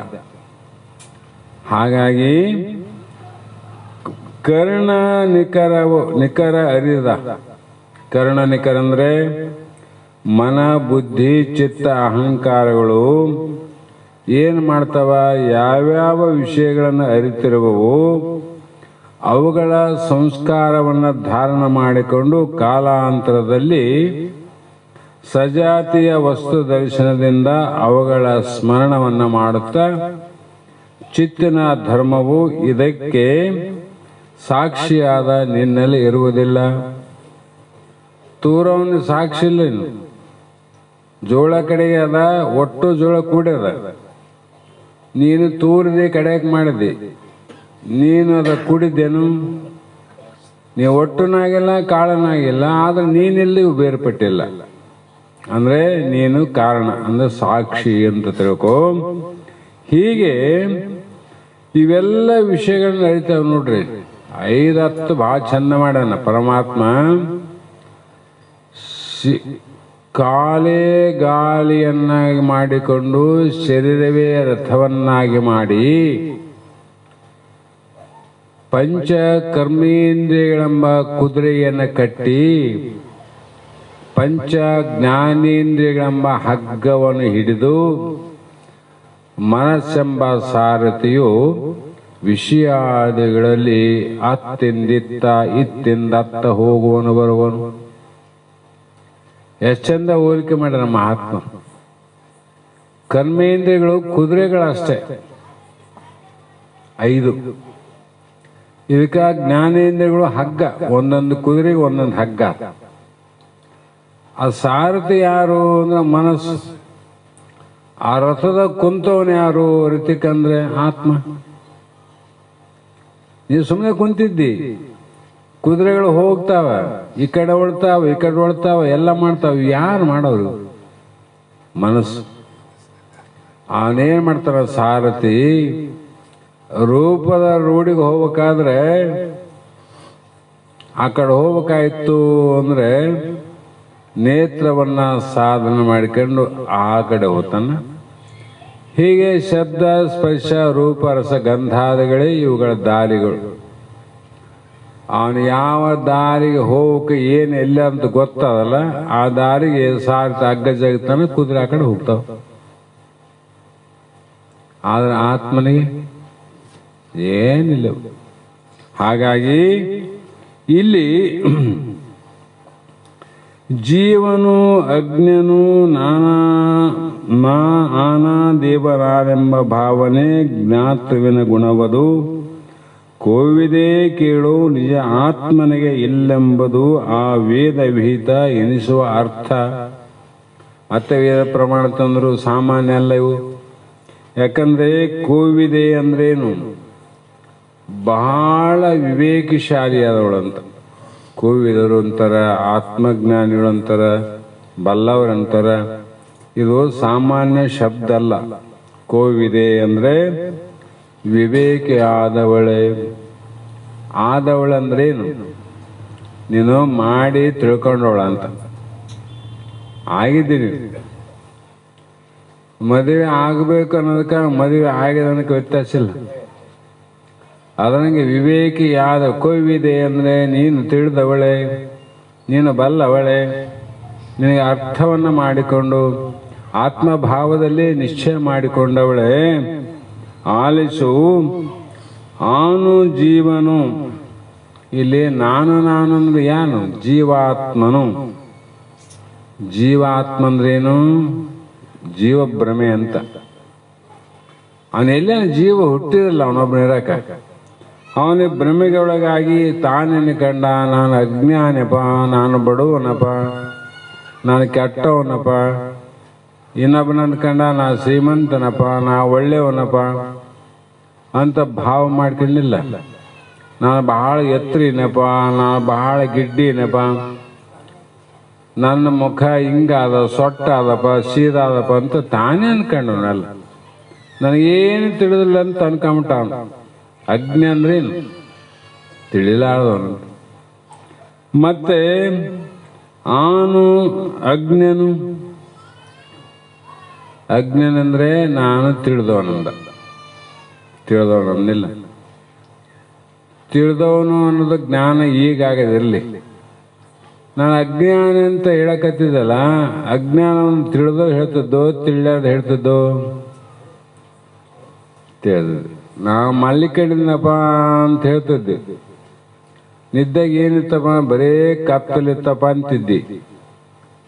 ಹಾಗಾಗಿ ಕರ್ಣ ನಿಖರ ಅರಿದ. ಕರ್ಣ ನಿಖರ ಅಂದ್ರೆ ಮನ ಬುದ್ಧಿ ಚಿತ್ತ ಅಹಂಕಾರಗಳು ಏನು ಮಾಡ್ತಾವ? ಯಾವ್ಯಾವ ವಿಷಯಗಳನ್ನು ಅರಿತಿರುವವು ಅವುಗಳ ಸಂಸ್ಕಾರವನ್ನು ಧಾರಣ ಮಾಡಿಕೊಂಡು ಕಾಲಾಂತರದಲ್ಲಿ ಸಜಾತಿಯ ವಸ್ತು ದರ್ಶನದಿಂದ ಅವುಗಳ ಸ್ಮರಣವನ್ನು ಮಾಡುತ್ತಾ ಚಿತ್ತಿನ ಧರ್ಮವು ಇದಕ್ಕೆ ಸಾಕ್ಷಿಯಾದ ನಿನ್ನಲ್ಲಿ ಇರುವುದಿಲ್ಲ. ತೂರವನು ಸಾಕ್ಷಿ ಇಲ್ಲ. ಇನ್ನು ಜೋಳ ಕಡೆಗೆ ಅದ, ಒಟ್ಟು ಜೋಳ ಕೂಡ್ಯದ. ನೀನು ತೂರಿದೆ ಕಡೆಗೆ ಮಾಡಿದೆ, ನೀನು ಅದ ಕುಡಿದೇನು? ನೀವು ಒಟ್ಟುನಾಗಿಲ್ಲ ಕಾಳನಾಗಿಲ್ಲ, ಆದ್ರೆ ನೀನೆಲ್ಲಿಯೂ ಬೇರ್ಪಟ್ಟಿಲ್ಲ. ಅಂದ್ರೆ ನೀನು ಕಾರಣ ಅಂದ್ರೆ ಸಾಕ್ಷಿ ಅಂತ ತಿಳ್ಕೊ. ಹೀಗೆ ಇವೆಲ್ಲ ವಿಷಯಗಳನ್ನ ಅರಿತಾವ ನೋಡ್ರಿ. 5-10 ಭಾಳ ಚಂದ ಮಾಡ್ಯಾನ ಪರಮಾತ್ಮ. ಕಾಲೇ ಗಾಳಿಯನ್ನಾಗಿ ಮಾಡಿಕೊಂಡು ಶರೀರವೇ ರಥವನ್ನಾಗಿ ಮಾಡಿ ಪಂಚ ಕರ್ಮೇಂದ್ರಿಯಗಳೆಂಬ ಕುದುರೆಯನ್ನು ಕಟ್ಟಿ ಪಂಚ ಜ್ಞಾನೇಂದ್ರಿಯಗಳೆಂಬ ಹಗ್ಗವನ್ನು ಹಿಡಿದು ಮನಸ್ಸೆಂಬ ಸಾರಥಿಯು ವಿಷಯಾದಿಗಳಲ್ಲಿ ಅತ್ತಿಂದಿತ್ತ ಇತ್ತಿಂದತ್ತ ಹೋಗುವನು ಬರುವನು. ಎಷ್ಟು ಚಂದ ಹೋಲಿಕೆ ಮಾಡ್ಯಾರ ಮಹಾತ್ಮ. ಕರ್ಮೇಂದ್ರಿಯಗಳು ಕುದುರೆಗಳಷ್ಟೇ 5. ಇದಕ್ಕ ಜ್ಞಾನೇಂದ್ರಿಯಗಳು ಹಗ್ಗ, ಒಂದೊಂದು ಕುದುರೆಗೆ ಒಂದೊಂದು ಹಗ್ಗ. ಆ ಸಾರಥಿ ಯಾರು ಅಂದ್ರೆ ಮನಸ್ಸು. ಆ ರಥದ ಕುಂತವನು ಯಾರು ರಿತಿಕಂದ್ರೆ ಆತ್ಮ. ನೀವು ಸುಮ್ಮನೆ ಕುಂತಿದ್ದಿ, ಕುದುರೆಗಳು ಹೋಗ್ತಾವ, ಈ ಕಡೆ ಓಡ್ತಾವ, ಎಲ್ಲ ಮಾಡ್ತಾವ. ಯಾರು ಮಾಡೋರು? ಮನಸ್ಸು. ಅವನೇನ್ ಮಾಡ್ತಾರ? ಸಾರಥಿ ರೂಪದ ರೂಢಿಗೆ ಹೋಗ್ಬೇಕಾದ್ರೆ ಆ ಕಡೆ ಹೋಗ್ಬೇಕಾಯ್ತು ಅಂದ್ರೆ ನೇತ್ರವನ್ನ ಸಾಧನೆ ಮಾಡಿಕೊಂಡು ಆ ಕಡೆ ಹೋಗ್ತಾನ. ಹೀಗೆ ಶಬ್ದ ಸ್ಪರ್ಶ ರೂಪ ರಸ ಗಂಧಾದಿಗಳೇ ಇವುಗಳ ದಾರಿಗಳು. ಅವನು ಯಾವ ದಾರಿಗೆ ಹೋಗಕ್ಕೆ ಏನು ಎಲ್ಲ ಅಂತ ಗೊತ್ತಾದಲ್ಲ, ಆ ದಾರಿಗೆ ಸಾರ್ಥ ಹಗ್ಗ ಜಗತ್ತಾನ ಕುದುರೆ ಆ ಕಡೆ ಹೋಗ್ತಾವ. ಆದ್ರೆ ಆತ್ಮನಿಗೆ ಏನಿಲ್ಲ. ಹಾಗಾಗಿ ಇಲ್ಲಿ ಜೀವನು ಅಜ್ಞನು ಆನಾ ದೇವರಾರೆಂಬ ಭಾವನೆ ಜ್ಞಾತೃವಿನ ಗುಣವದು. ಕೋವಿದೇ ಕೇಳು ನಿಜ ಆತ್ಮನಿಗೆ ಇಲ್ಲೆಂಬುದು ಆ ವೇದ ವಿಹಿತ ಎನಿಸುವ ಅರ್ಥ. ಮತ್ತೆ ವೇದ ಪ್ರಮಾಣ ತಂದರು ಸಾಮಾನ್ಯ ಅಲ್ಲ ಇವು. ಯಾಕಂದ್ರೆ ಕೋವಿದೆ ಅಂದ್ರೇನು, ಬಹಳ ವಿವೇಕಿಶಾಲಿಯಾದವಳಂತ. ಕೋವಿದರು ಅಂತಾರ, ಆತ್ಮಜ್ಞಾನಿಗಳು ಅಂತಾರ, ಬಲ್ಲವರಂತಾರ. ಇದು ಸಾಮಾನ್ಯ ಶಬ್ದ ಅಲ್ಲ. ಕೋವಿದೆ ಅಂದ್ರೆ ವಿವೇಕಿ ಆದವಳೆ. ಆದವಳಂದ್ರೇನು, ನೀನು ಮಾಡಿ ತಿಳ್ಕೊಂಡವಳ ಅಂತ. ಆಗಿದ್ದೀನಿ, ಮದುವೆ ಆಗಬೇಕು ಅನ್ನೋದಕ್ಕೆ ಮದುವೆ ಆಗಿದೆ ಅನ್ನೋಕ್ಕೆ ವ್ಯತ್ಯಾಸ ಇಲ್ಲ. ಅದರಂಗೆ ವಿವೇಕಿ ಯಾದ ಕೋವಿದೆ ಅಂದರೆ ನೀನು ತಿಳಿದವಳೆ, ನೀನು ಬಲ್ಲವಳೆ, ನಿನಗೆ ಅರ್ಥವನ್ನು ಮಾಡಿಕೊಂಡು ಆತ್ಮಭಾವದಲ್ಲಿ ನಿಶ್ಚಯ ಮಾಡಿಕೊಂಡವಳೆ. ಆಲಿಸು ಆನು ಜೀವನು. ಇಲ್ಲಿ ನಾನು ಅಂದ್ರೆ ಯಾನು? ಜೀವಾತ್ಮನು. ಜೀವಾತ್ಮ ಅಂದ್ರೇನು? ಜೀವಭ್ರಮೆ ಅಂತ. ಅವನೆಲ್ಲ ಜೀವ ಹುಟ್ಟಿರಲ್ಲ ಅವನೊಬ್ಬನ ಇರಕ. ಅವನಿಗೆ ಭ್ರಮೆಗೆ ಒಳಗಾಗಿ ತಾನೇನು ಕಂಡ, ನಾನು ಅಜ್ಞಾನಪ್ಪ, ನಾನು ಬಡವನಪ್ಪ, ನಾನು ಕೆಟ್ಟವನಪ್ಪ. ಇನ್ನೊಬ್ಬನ ಕಂಡ ನಾ ಶ್ರೀಮಂತನಪ್ಪ, ನಾ ಒಳ್ಳೆಯವನಪ್ಪ ಅಂತ ಭಾವ ಮಾಡ್ಕೊಂಡಿಲ್ಲ. ನಾನು ಬಹಳ ಎತ್ತರಿನಪ್ಪ, ನಾನು ಬಹಳ ಗಿಡ್ಡಿನಪ್ಪ, ನನ್ನ ಮುಖ ಹಿಂಗಾದ, ಸೊಟ್ಟಾದಪ್ಪ, ಸೀದಾದಪ್ಪ ಅಂತ ತಾನೇ ಅನ್ಕೊಂಡವನಲ್ಲ. ನನಗೇನು ತಿಳಿದಿಲ್ಲ ಅಂತ ಅನ್ಕೊಂಬಿಟ್ಟ ಅವನು. ಅಜ್ಞೆ ಅಂದ್ರೇನು? ತಿಳಿಲಾರ್ದವನು. ಮತ್ತೆ ಆನು ಅಜ್ಞನು. ಅಜ್ಞನಂದ್ರೆ ನಾನು ತಿಳಿದವನಂದ. ತಿಳಿದವನಂದಿಲ್ಲ. ತಿಳಿದವನು ಅನ್ನೋದು ಜ್ಞಾನ ಈಗಾಗದಿರಲಿ. ನಾನು ಅಜ್ಞಾನ ಅಂತ ಹೇಳಕತ್ತಿದ್ದಲ್ಲ, ಅಜ್ಞಾನವನ್ನು ತಿಳಿದೋ ಹೇಳ್ತಿದ್ದೋ, ತಿಳಿಯಾರ್ದು ಹೇಳ್ತಿದ್ದೋ? ತಿಳಿದ. ನಾವು ಮಲ್ಲಿಕಡಿನಪ್ಪ ಅಂತ ಹೇಳ್ತಿದ್ದೆ. ನಿದ್ದಾಗ ಏನಿತ್ತಪ್ಪ? ಬರೇ ಕತ್ತಲಿತ್ತಪ್ಪ ಅಂತಿದ್ದಿ.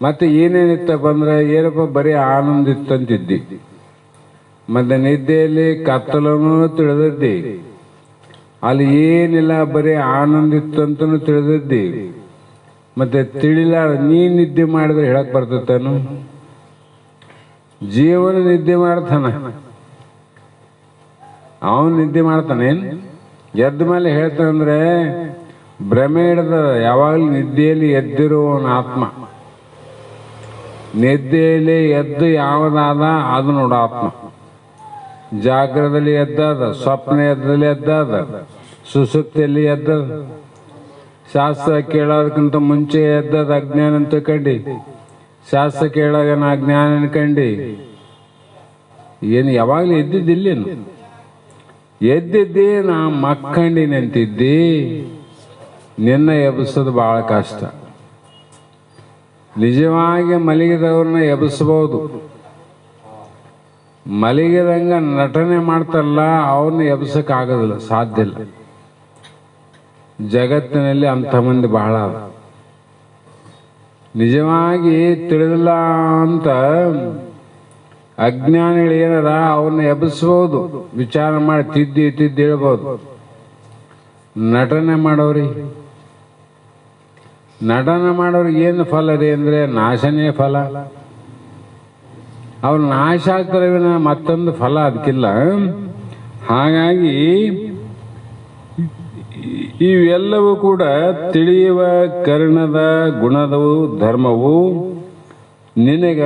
ಮತ್ತೆ ಏನೇನಿತ್ತಪ್ಪ ಅಂದ್ರೆ ಏನಪ್ಪ? ಬರೀ ಆನಂದ ಇತ್ತಂತಿದ್ದಿ. ಮತ್ತೆ ನಿದ್ದೆಯಲ್ಲಿ ಕತ್ತಲನ್ನು ತಿಳಿದಿದ್ದಿ, ಅಲ್ಲಿ ಏನಿಲ್ಲ ಬರೀ ಆನಂದ ಇತ್ತಂತನೂ ತಿಳಿದಿದ್ದಿ. ಮತ್ತೆ ತಿಳಿಲ ನೀ ನಿದ್ದೆ ಮಾಡಿದ್ರೆ ಹೇಳಕ್ ಬರ್ತೇನು? ಜೀವನ ನಿದ್ದೆ ಮಾಡ್ತಾನ, ಅವನು ನಿದ್ದೆ ಮಾಡ್ತಾನೇನು? ಎದ್ದ ಮೇಲೆ ಹೇಳ್ತಾನಂದ್ರೆ ಭ್ರಮೆ ಹಿಡ್ದ. ಯಾವಾಗಲೂ ನಿದ್ದೆಯಲ್ಲಿ ಎದ್ದಿರುವವನ ಆತ್ಮ. ನಿದ್ದೆಯಲ್ಲಿ ಎದ್ದು ಯಾವುದಾದ ಅದು ನೋಡ ಆತ್ಮ. ಜಾಗ್ರದಲ್ಲಿ ಎದ್ದಾದ, ಸ್ವಪ್ನ ಎದ್ದಲ್ಲಿ ಎದ್ದಾದ, ಸುಸುಪ್ತಿಯಲ್ಲಿ ಎದ್ದದ, ಶಾಸ್ತ್ರ ಕೇಳೋದಕ್ಕಿಂತ ಮುಂಚೆ ಎದ್ದದ ಅಜ್ಞಾನ ಅಂತ ಕಂಡು, ಶಾಸ್ತ್ರ ಕೇಳಾಗ ನಾ ಅಜ್ಞಾನ ಅನ್ಕಂಡು. ಏನು ಯಾವಾಗಲೂ ಎದ್ದಿದ್ದಿಲ್ಲೇನು? ಎದ್ದಿದ್ದಿ ನಾ ಮಕ್ಕಂಡಿನಿ ಅಂತಿದ್ದಿ. ನಿನ್ನ ಎಬ್ಸೋದು ಭಾಳ ಕಷ್ಟ. ನಿಜವಾಗಿ ಮಲಗಿದವ್ರನ್ನ ಎಬ್ಬಿಸ್ಬೋದು. ಮಲಗಿದಂಗ ನಟನೆ ಮಾಡ್ತಾರಲ್ಲ, ಅವ್ರನ್ನ ಎಬ್ಸಕ್ಕಾಗೋದಿಲ್ಲ, ಸಾಧ್ಯ ಇಲ್ಲ. ಜಗತ್ತಿನಲ್ಲಿ ಅಂಥ ಮಂದಿ ಬಹಳ. ನಿಜವಾಗಿ ತಿಳಿದಿಲ್ಲ ಅಂತ ಅಜ್ಞಾನಿಗಳು ಏನಾರ ಅವ್ರನ್ನ ಎಬ್ಬಿಸ್ಬೋದು, ವಿಚಾರ ಮಾಡಿ ತಿದ್ದಿ ಹೇಳ್ಬೋದು. ನಟನೆ ಮಾಡೋರಿಗೆ ಏನು ಫಲ ರೀ ಅಂದರೆ ನಾಶನೇ ಫಲ. ಅವ್ರು ನಾಶ ಆಗ್ತಾರೆ, ಮತ್ತೊಂದು ಫಲ ಅದಕ್ಕಿಲ್ಲ. ಹಾಗಾಗಿ ಇವೆಲ್ಲವೂ ಕೂಡ ತಿಳಿಯುವ ಕರ್ಣದ ಗುಣದವು ಧರ್ಮವು. ನಿನಗ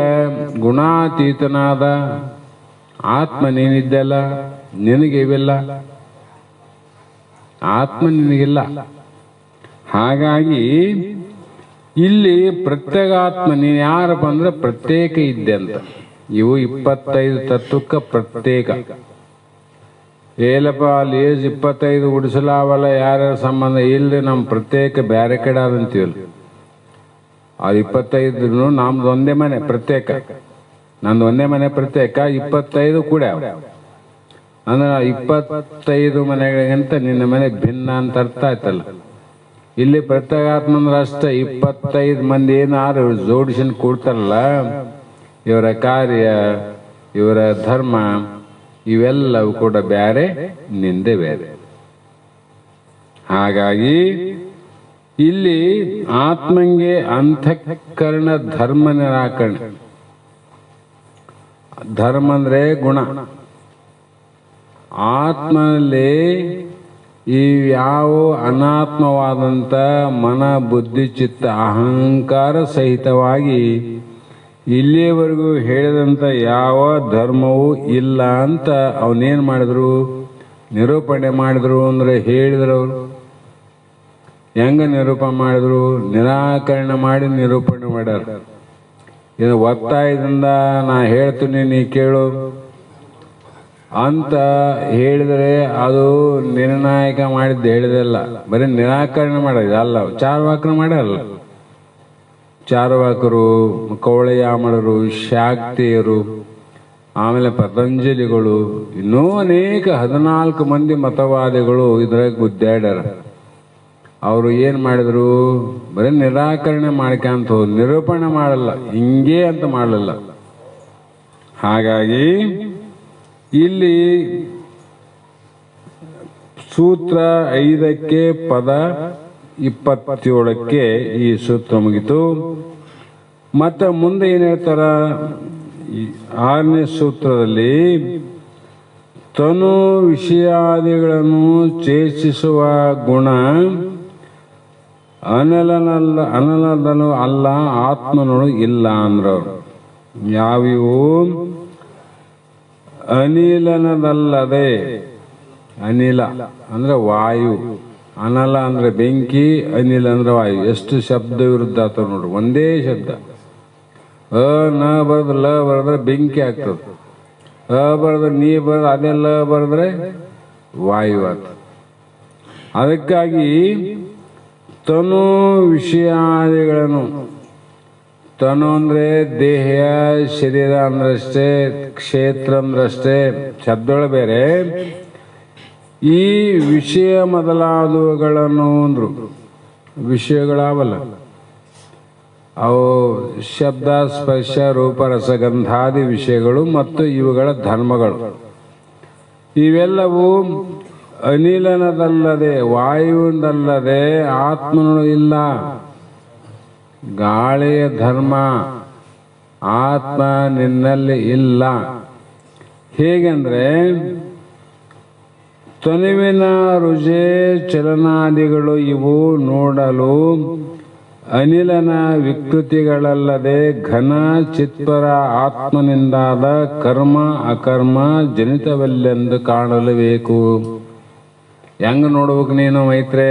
ಗುಣಾತೀತನಾದ ಆತ್ಮ ನೀನಿದ್ದಲ್ಲ, ನಿನಗೆ ಇವೆಲ್ಲ ಆತ್ಮ ನಿನಗಿಲ್ಲ. ಹಾಗಾಗಿ ಇಲ್ಲಿ ಪ್ರತ್ಯೇಗಾತ್ಮ ನೀನು ಯಾರಪ್ಪ ಅಂದ್ರೆ ಪ್ರತ್ಯೇಕ ಇದ್ದೆ ಅಂತ. ಇವು 25 ತತ್ವಕ್ಕೆ ಪ್ರತ್ಯೇಕ. ಏಲಪ್ಪ ಅಲ್ಲಿ ಏಜ್ 25 ಉಡಿಸಲಾವಲ್ಲ, ಯಾರ್ಯಾರ ಸಂಬಂಧ ಇಲ್ಲದೆ ನಮ್ಮ ಪ್ರತ್ಯೇಕ ಬ್ಯಾರೆ ಕಡೆ ಆದಂತೀವಲ್ಲ, ಅದು 25 ನಮ್ದು ಒಂದೇ ಮನೆ ಪ್ರತ್ಯೇಕ, ನಂದು ಒಂದೇ ಮನೆ ಪ್ರತ್ಯೇಕ, 25 ಕೂಡ ಅಂದ್ರೆ 25 ಮನೆಗಳಿಗಿಂತ ನಿನ್ನ ಮನೆ ಭಿನ್ನ ಅಂತ ಅರ್ಥ ಆಯ್ತಲ್ಲ. ಇಲ್ಲಿ ಪ್ರತ್ಯೇಕಾತ್ಮಂದ್ರೆ ಅಷ್ಟೇ 25 ಮಂದಿ ಏನಾರು ಜೋಡಿಸಿನ ಕೂಡ್ತಾರಲ್ಲ, ಇವರ ಕಾರ್ಯ, ಇವರ ಧರ್ಮ ಇವೆಲ್ಲವೂ ಕೂಡ ಬೇರೆ, ನಿಂದೆ ಬೇರೆ. ಹಾಗಾಗಿ ಇಲ್ಲಿ ಆತ್ಮಂಗೆ ಅಂತಃಕರಣ ಧರ್ಮ ನಿರಾಕರಣೆ. ಧರ್ಮ ಅಂದ್ರೆ ಗುಣ. ಆತ್ಮನಲ್ಲಿ ಈ ಯಾವ ಅನಾತ್ಮವಾದಂಥ ಮನ ಬುದ್ಧಿ ಚಿತ್ತ ಅಹಂಕಾರ ಸಹಿತವಾಗಿ ಇಲ್ಲಿಯವರೆಗೂ ಹೇಳಿದಂಥ ಯಾವ ಧರ್ಮವೂ ಇಲ್ಲ ಅಂತ ಅವನೇನು ಮಾಡಿದ್ರು, ನಿರೂಪಣೆ ಮಾಡಿದ್ರು. ಅಂದ್ರೆ ಹೇಳಿದ್ರು ಅವರು ಹೆಂಗ ನಿರೂಪಣೆ ಮಾಡಿದ್ರು, ನಿರಾಕರಣೆ ಮಾಡಿ ನಿರೂಪಣೆ ಮಾಡ್ಯಾರ. ಇದು ಒತ್ತಾಯದಿಂದ ನಾ ಹೇಳ್ತೀನಿ ನೀ ಕೇಳು ಅಂತ ಹೇಳಿದರೆ ಅದು ನಿರ್ಣಾಯಕ ಮಾಡಿದ್ದು ಹೇಳಿದೆಲ್ಲ, ಬರೀ ನಿರಾಕರಣೆ ಮಾಡೋದು ಅಲ್ಲ. ಚಾರ್ವಾಕರು ಮಾಡ್ಯಾರಲ್ಲ, ಚಾರ್ವಾಕರು, ಕೌಳಯಾಮಳರು, ಶಾಕ್ತಿಯರು, ಆಮೇಲೆ ಪತಂಜಲಿಗಳು, ಇನ್ನೂ ಅನೇಕ 14 ಮಂದಿ ಮತವಾದಿಗಳು ಇದ್ರಾಗ ಗುದ್ದಾಡ್ಯಾರ. ಅವರು ಏನು ಮಾಡಿದ್ರು, ಬರೀ ನಿರಾಕರಣೆ ಮಾಡ್ಕೊಂತ ಹೋದ್ರು, ನಿರೂಪಣೆ ಮಾಡಲ್ಲ, ಹಿಂಗೇ ಅಂತ ಮಾಡಲಿಲ್ಲ. ಹಾಗಾಗಿ ಇಲ್ಲಿ ಸೂತ್ರ 5ಕ್ಕೆ ಪದ 27ಕ್ಕೆ ಈ ಸೂತ್ರ ಮುಗಿತು. ಮತ್ತೆ ಮುಂದೆ ಏನ್ ಹೇಳ್ತಾರ, 6ನೇ ಸೂತ್ರದಲ್ಲಿ ತನು ವಿಷಯಾದಿಗಳನ್ನು ಚೇಚಿಸುವ ಗುಣ ಅನಲದಲ್ಲೂ ಅಲ್ಲ, ಆತ್ಮನೊಳು ಇಲ್ಲ ಅಂದ್ರವ್ರು. ಯಾವಿವು? ಅನಿಲನದಲ್ಲದೆ, ಅನಿಲ ಅಂದ್ರೆ ವಾಯು, ಅನಲ ಅಂದ್ರೆ ಬೆಂಕಿ, ಅನಿಲ ಅಂದ್ರೆ ವಾಯು. ಎಷ್ಟು ಶಬ್ದ ವಿರುದ್ಧ ಆಗ್ತದೆ ನೋಡ್ರಿ, ಒಂದೇ ಶಬ್ದ. ನ ಬರೆದ್ರೆ ಲ ಬರೆದ್ರೆ ಬೆಂಕಿ ಆಗ್ತದೆ, ಬರೆದ್ರೆ ನೀ ಬರೆದ್ರೆ ಅದೇ ಲ ಬರೆದ್ರೆ ವಾಯು ಆಗ್ತದೆ. ಅದಕ್ಕಾಗಿ ತನು ವಿಷಯಾದಿಗಳನ್ನು, ತನು ಅಂದ್ರೆ ದೇಹ ಶರೀರ ಅಂದ್ರಷ್ಟೇ, ಕ್ಷೇತ್ರ ಅಂದ್ರಷ್ಟೇ, ಶಬ್ದಗಳು ಬೇರೆ. ಈ ವಿಷಯ ಮೊದಲಾದವುಗಳನ್ನು ಅಂದ್ರು, ವಿಷಯಗಳಾವಲ್ಲ ಅವು ಶಬ್ದ ಸ್ಪರ್ಶ ರೂಪ ರಸಗಂಧಾದಿ ವಿಷಯಗಳು ಮತ್ತು ಇವುಗಳ ಧರ್ಮಗಳು. ಇವೆಲ್ಲವೂ ಅನಿಲನದಲ್ಲದೆ, ವಾಯುವಿನದಲ್ಲದೆ ಆತ್ಮನು ಇಲ್ಲ. ಗಾಳಿಯ ಧರ್ಮ, ಆತ್ಮ ನಿನ್ನಲ್ಲಿ ಇಲ್ಲ. ಹೇಗೆಂದ್ರೆ ತನುವಿನ ರುಜೆ ಚಲನಾದಿಗಳು ಇವು ನೋಡಲು ಅನಿಲನ ವಿಕೃತಿಗಳಲ್ಲದೆ ಘನ ಚಿತ್ಪರ ಆತ್ಮನಿಂದಾದ ಕರ್ಮ ಅಕರ್ಮ ಜನಿತವಲ್ಲೆಂದು ಕಾಣಲು ಬೇಕು. ಹೆಂಗ ನೋಡ್ಬೇಕು ನೀನು ಮೈತ್ರೆ?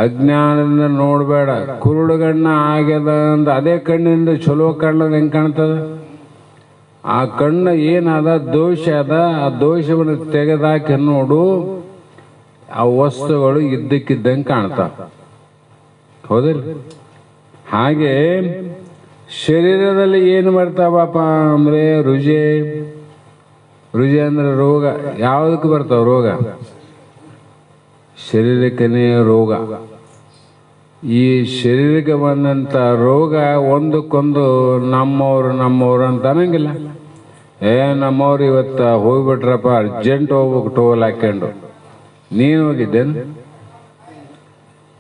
ಅಜ್ಞಾನದಿಂದ ನೋಡಬೇಡ. ಕುರುಡುಗಣ್ಣ ಆಗ್ಯದ ಅಂದ ಅದೇ ಕಣ್ಣಿಂದ ಚಲೋ ಕಾಣದ ಹೆಂಗೆ ಕಾಣ್ತದ? ಆ ಕಣ್ಣು ಏನದ ದೋಷ ಅದ, ಆ ದೋಷವನ್ನು ತೆಗೆದಾಕಿ ನೋಡು, ಆ ವಸ್ತುಗಳು ಇದ್ದಕ್ಕಿದ್ದಂಗೆ ಕಾಣ್ತಾವ. ಹೌದಿಲ್ಲ? ಹಾಗೆ ಶರೀರದಲ್ಲಿ ಏನು ಬರ್ತಾವಪ್ಪ ಅಂದ್ರೆ ರುಜೆ. ರುಜೆ ಅಂದ್ರೆ ರೋಗ. ಯಾವುದಕ್ಕೆ ಬರ್ತಾವ ರೋಗ? ಶರೀರಕ್ಕನೇ ರೋಗ. ಈ ಶರೀರಕ್ಕೆ ಬಂದಂಥ ರೋಗ ಒಂದಕ್ಕೊಂದು ನಮ್ಮವ್ರು ಅಂತ ಅನ್ನಂಗಿಲ್ಲ. ನಮ್ಮವ್ರು ಇವತ್ತು ಹೋಗ್ಬಿಟ್ರಪ್ಪ, ಅರ್ಜೆಂಟ್ ಹೋಗ್ಬೇಕು ಟೋಲ್ ಹಾಕ್ಕೊಂಡು. ನೀನು ಹೋಗಿದ್ದೇನು?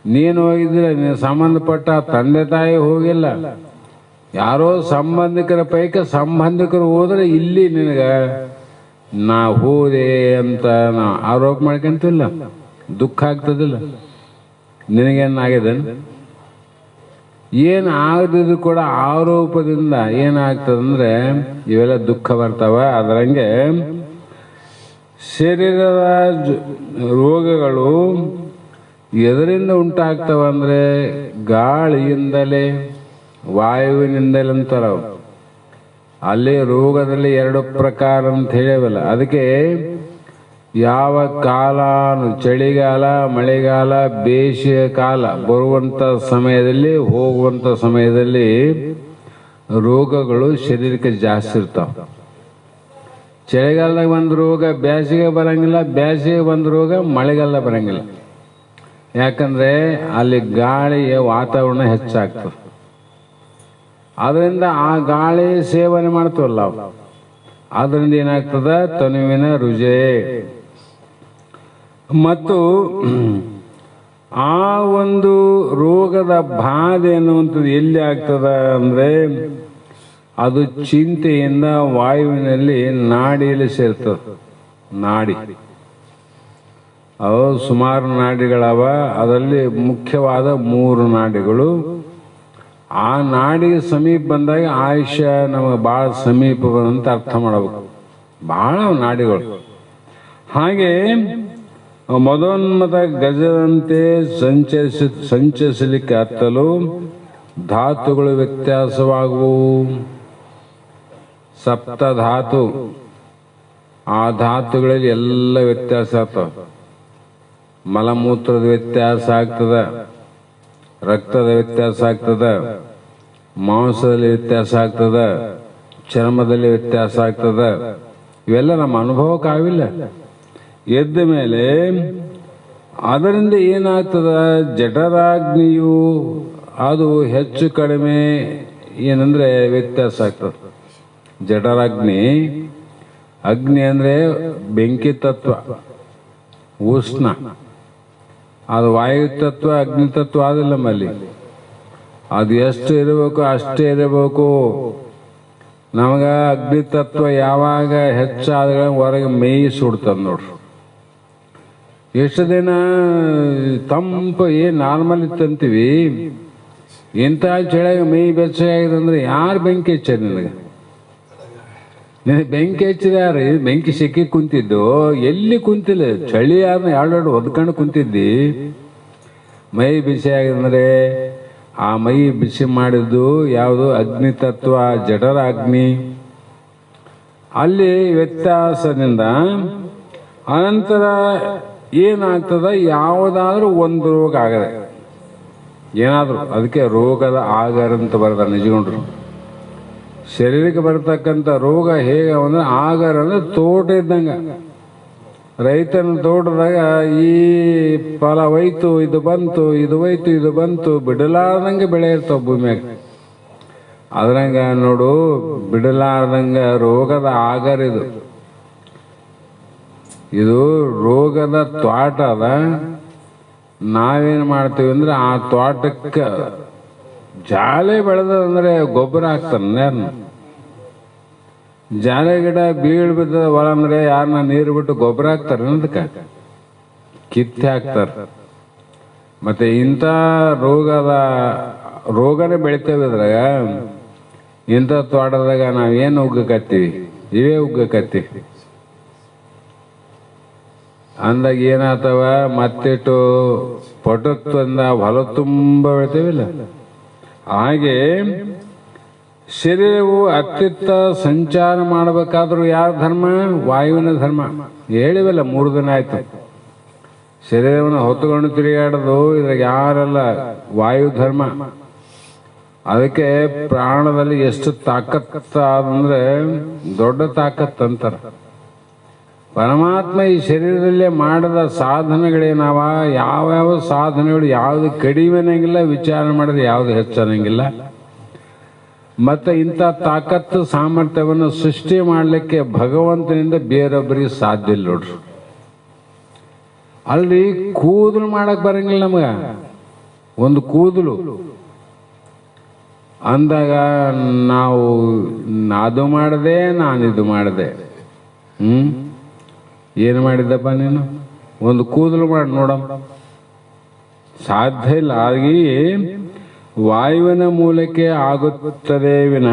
ನೀನು ಹೋಗಿದ್ರೆ ನೀನು ಸಂಬಂಧಪಟ್ಟ ತಂದೆ ತಾಯಿ ಹೋಗಿಲ್ಲ. ಯಾರೋ ಸಂಬಂಧಿಕರ ಪೈಕ ಸಂಬಂಧಿಕರು ಹೋದ್ರೆ ಇಲ್ಲಿ ನಿನಗೆ ನಾ ಹೋದೆ ಅಂತ ನಾ ಆರೋಪ ಮಾಡ್ಕೊಂತಿಲ್ಲ, ದುಃಖ ಆಗ್ತದಿಲ್ಲ. ನಿನಗೇನಾಗಿದೆ? ಏನು ಆಗದಿದ್ರು ಕೂಡ ಆರೋಪದಿಂದ ಏನಾಗ್ತದಂದ್ರೆ ಇವೆಲ್ಲ ದುಃಖ ಬರ್ತಾವ. ಅದರಂಗೆ ಶರೀರದ ರೋಗಗಳು ಎದರಿಂದ ಉಂಟಾಗ್ತವ ಅಂದ್ರೆ ಗಾಳಿಯಿಂದಲೇ, ವಾಯುವಿನಿಂದಲೇ ಅಂತಾರ. ಅಲ್ಲಿ ರೋಗದಲ್ಲಿ 2 ಪ್ರಕಾರ ಅಂತ ಹೇಳಿವಲ್ಲ. ಅದಕ್ಕೆ ಯಾವ ಕಾಲ, ಚಳಿಗಾಲ, ಮಳೆಗಾಲ, ಬೇಸಿಗೆ ಕಾಲ ಬರುವಂಥ ಸಮಯದಲ್ಲಿ ಹೋಗುವಂಥ ಸಮಯದಲ್ಲಿ ರೋಗಗಳು ಶರೀರಕ್ಕೆ ಜಾಸ್ತಿ ಇರ್ತಾವೆ. ಚಳಿಗಾಲದಾಗ ಒಂದು ರೋಗ ಬೇಸಿಗೆ ಬರಂಗಿಲ್ಲ, ಬೇಸಿಗೆ ಒಂದು ರೋಗ ಮಳೆಗಾಲ ಬರಂಗಿಲ್ಲ. ಯಾಕಂದರೆ ಅಲ್ಲಿ ಗಾಳಿಯ ವಾತಾವರಣ ಹೆಚ್ಚಾಗ್ತದೆ. ಅದರಿಂದ ಆ ಗಾಳಿ ಸೇವನೆ ಮಾಡ್ತೀವಲ್ಲ, ಅದರಿಂದ ಏನಾಗ್ತದ, ತನುವಿನ ರುಜೆ. ಮತ್ತು ಆ ಒಂದು ರೋಗದ ಬಾಧೆ ಅನ್ನುವಂಥದ್ದು ಎಲ್ಲಿ ಆಗ್ತದ ಅಂದರೆ ಅದು ಚಿಂತೆಯಿಂದ ವಾಯುವಿನಲ್ಲಿ ನಾಡಿಯಲ್ಲಿ ಸೇರ್ತದೆ. ನಾಡಿ ಅವು ಸುಮಾರು ನಾಡಿಗಳವ. ಅದರಲ್ಲಿ ಮುಖ್ಯವಾದ 3 ನಾಡಿಗಳು. ಆ ನಾಡಿಗೆ ಸಮೀಪ ಬಂದಾಗ ಆಯುಷ್ಯ ನಮಗೆ ಭಾಳ ಸಮೀಪ ಬಂದಂತ ಅರ್ಥ ಮಾಡಬೇಕು. ಭಾಳ ನಾಡಿಗಳು. ಹಾಗೆ ಮದೋನ್ಮತ ಗಜದಂತೆ ಸಂಚರಿಸಲಿಕ್ಕೆ ಹತ್ತಲು ಧಾತುಗಳು ವ್ಯತ್ಯಾಸವಾಗುವು. ಸಪ್ತಧಾತು, ಆ ಧಾತುಗಳಲ್ಲಿ ಎಲ್ಲ ವ್ಯತ್ಯಾಸ ಆಗ್ತವೆ. ಮಲಮೂತ್ರದ ವ್ಯತ್ಯಾಸ ಆಗ್ತದೆ, ರಕ್ತದ ವ್ಯತ್ಯಾಸ ಆಗ್ತದೆ, ಮಾಂಸದಲ್ಲಿ ವ್ಯತ್ಯಾಸ ಆಗ್ತದೆ, ಚರ್ಮದಲ್ಲಿ ವ್ಯತ್ಯಾಸ ಆಗ್ತದೆ. ಇವೆಲ್ಲ ನಮ್ಮ ಅನುಭವಕ್ಕಾಗಿಲ್ಲ. ಎದ್ದ ಮೇಲೆ ಅದರಿಂದ ಏನಾಗ್ತದ, ಜಠರಾಗ್ನಿಯು ಅದು ಹೆಚ್ಚು ಕಡಿಮೆ ಏನಂದ್ರೆ ವ್ಯತ್ಯಾಸ ಆಗ್ತದೆ. ಜಠರಾಗ್ನಿ, ಅಗ್ನಿ ಅಂದರೆ ಬೆಂಕಿ ತತ್ವ, ಉಷ್ಣ. ಅದು ವಾಯು ತತ್ವ, ಅಗ್ನಿ ತತ್ವ ಆದಿಲ್ಲ ನಮ್ಮಲ್ಲಿ. ಅದು ಎಷ್ಟು ಇರಬೇಕು ಅಷ್ಟೇ ಇರಬೇಕು. ನಮಗ ಅಗ್ನಿ ತತ್ವ ಯಾವಾಗ ಹೆಚ್ಚಾದ ಹೊರಗೆ ಮೇಯಿ ಸುಡ್ತದೆ ನೋಡ್ರಿ. ಎಷ್ಟು ದಿನ ತಂಪು ನಾರ್ಮಲ್ ಇತ್ತಂತೀವಿ, ಇಂಥ ಚಳಿಯಾಗ ಮೇಯಿ ಬೆಚ್ಚಗಾಗಿದೆ ಅಂದ್ರೆ ಯಾರು ಬೆಂಕಿ ಹಚ್ಚಾರ ನಿನಗೆ? ಬೆಂಕಿ ಹಚ್ಚಿದ ಯಾರು? ಬೆಂಕಿ ಸೆಕ್ಕಿ ಕುಂತಿದ್ದು ಎಲ್ಲಿ ಕುಂತಿಲ್ಲ, ಚಳಿ ಯಾರನ್ನ 2 ಒದ್ಕೊಂಡು ಕುಂತಿದ್ದಿ. ಮೈ ಬಿಸಿ ಆಗಿದ್ರೆ ಆ ಮೈ ಬಿಸಿ ಮಾಡಿದ್ದು ಯಾವುದು? ಅಗ್ನಿ ತತ್ವ, ಜಠರಾಗ್ನಿ. ಅಲ್ಲಿ ವ್ಯತ್ಯಾಸದಿಂದ ಅನಂತರ ಏನಾಗ್ತದ, ಯಾವುದಾದ್ರೂ ಒಂದು ರೋಗ ಆಗದೆ ಏನಾದ್ರು. ಅದಕ್ಕೆ ರೋಗದ ಆಗರ ಅಂತ ಬರದ ನಿಜಗೊಂಡ್ರು. ಶರೀರಕ್ಕೆ ಬರ್ತಕ್ಕಂಥ ರೋಗ ಹೇಗೆ ಅಂದ್ರೆ ಆಗರ ಅಂದ್ರೆ ತೋಟ ಇದ್ದಂಗ. ರೈತನ ತೋಟದಾಗ ಈ ಫಲ ಹೋಯ್ತು, ಇದು ಬಂತು, ಇದು ಹೋಯ್ತು, ಇದು ಬಂತು, ಬಿಡಲಾರ್ದಂಗೆ ಬೆಳೆ ಇರ್ತಾವ ಭೂಮಿಯಾಗ. ಅದ್ರಂಗ ನೋಡು, ಬಿಡಲಾರ್ದಂಗ ರೋಗದ ಆಗರ ಇದು. ಇದು ರೋಗದ ತ್ವಾಟ ಅದ. ನಾವೇನು ಮಾಡ್ತೀವಿ ಅಂದ್ರೆ ಆ ತ್ವಾಟಕ್ಕೆ ಜಾಲೆ ಬೆಳೆದಂದ್ರೆ ಗೊಬ್ಬರ ಹಾಕ್ತಾನೆ. ಜಾಲೆ ಗಿಡ ಬೀಳ್ ಬಿದ್ದದ ಹೊಲ ಅಂದ್ರೆ ಯಾರನ್ನ ನೀರು ಬಿಟ್ಟು ಗೊಬ್ಬರ ಹಾಕ್ತಾರೆ ಅನ್ನೋದಕ್ಕೆ ಕಿತ್ತೆ ಹಾಕ್ತಾರೆ. ಮತ್ತೆ ಇಂಥ ರೋಗನೇ ಬೆಳಿತೇವೆ. ಇದ್ರಾಗ ಇಂಥ ತ್ವಾಟದಾಗ ನಾವೇನು ಉಗ್ಗಕತ್ತೀವಿ? ಇವೇ ಉಗ್ಗಕತ್ತೀವಿ ಅಂದಾಗ ಏನಾಗ್ತವ, ಮತ್ತಿಟ್ಟು ಪಟುತ್ವದಿಂದ ಹೊಲ ತುಂಬ ಬೆಳಿತೇವಿಲ್ಲ. ಹಾಗೆ ಶರೀರವು ಅತ್ತಿತ್ತ ಸಂಚಾರ ಮಾಡಬೇಕಾದ್ರೂ ಯಾರ ಧರ್ಮ? ವಾಯುವಿನ ಧರ್ಮ. ಹೇಳಿವಲ್ಲ 3 ದಿನ ಆಯ್ತು. ಶರೀರವನ್ನು ಹೊತ್ತುಕೊಂಡು ತಿರುಗಾಡೋದು ಇದ್ರಾಗ ಯಾರಲ್ಲ, ವಾಯು ಧರ್ಮ. ಅದಕ್ಕೆ ಪ್ರಾಣದಲ್ಲಿ ಎಷ್ಟು ತಾಕತ್ತ ಅಂದ್ರೆ ದೊಡ್ಡ ತಾಕತ್ ಅಂತಾರ. ಪರಮಾತ್ಮ ಈ ಶರೀರದಲ್ಲೇ ಮಾಡಿದ ಸಾಧನೆಗಳೇನಾವ, ಯಾವ್ಯಾವ ಸಾಧನೆಗಳು ಯಾವುದು ಕಡಿಮೆ ಅನ್ನಂಗಿಲ್ಲ, ವಿಚಾರ ಮಾಡಿದ್ರೆ ಯಾವುದು ಹೆಚ್ಚನ್ನಂಗಿಲ್ಲ. ಮತ್ತೆ ಇಂಥ ತಾಕತ್ತು ಸಾಮರ್ಥ್ಯವನ್ನು ಸೃಷ್ಟಿ ಮಾಡಲಿಕ್ಕೆ ಭಗವಂತನಿಂದ ಬೇರೊಬ್ಬರಿಗೆ ಸಾಧ್ಯ ಇಲ್ಲ ನೋಡ್ರಿ. ಅಲ್ಲಿ ಕೂದಲು ಮಾಡಕ್ ಬರಂಗಿಲ್ಲ ನಮಗ. ಒಂದು ಕೂದಲು ಅಂದಾಗ ನಾವು ಅದು ಮಾಡಿದೆ, ನಾನಿದು ಮಾಡಿದೆ. ಏನು ಮಾಡಿದ್ದಪ್ಪ ನೀನು? ಒಂದು ಕೂದಲು ಮಾಡಿ ನೋಡಮ್ಮ, ಸಾಧ್ಯ ಇಲ್ಲ. ಹಾಗೆ ವಾಯುವಿನ ಮೂಲಕ್ಕೆ ಆಗುತ್ತದೆ ವಿನ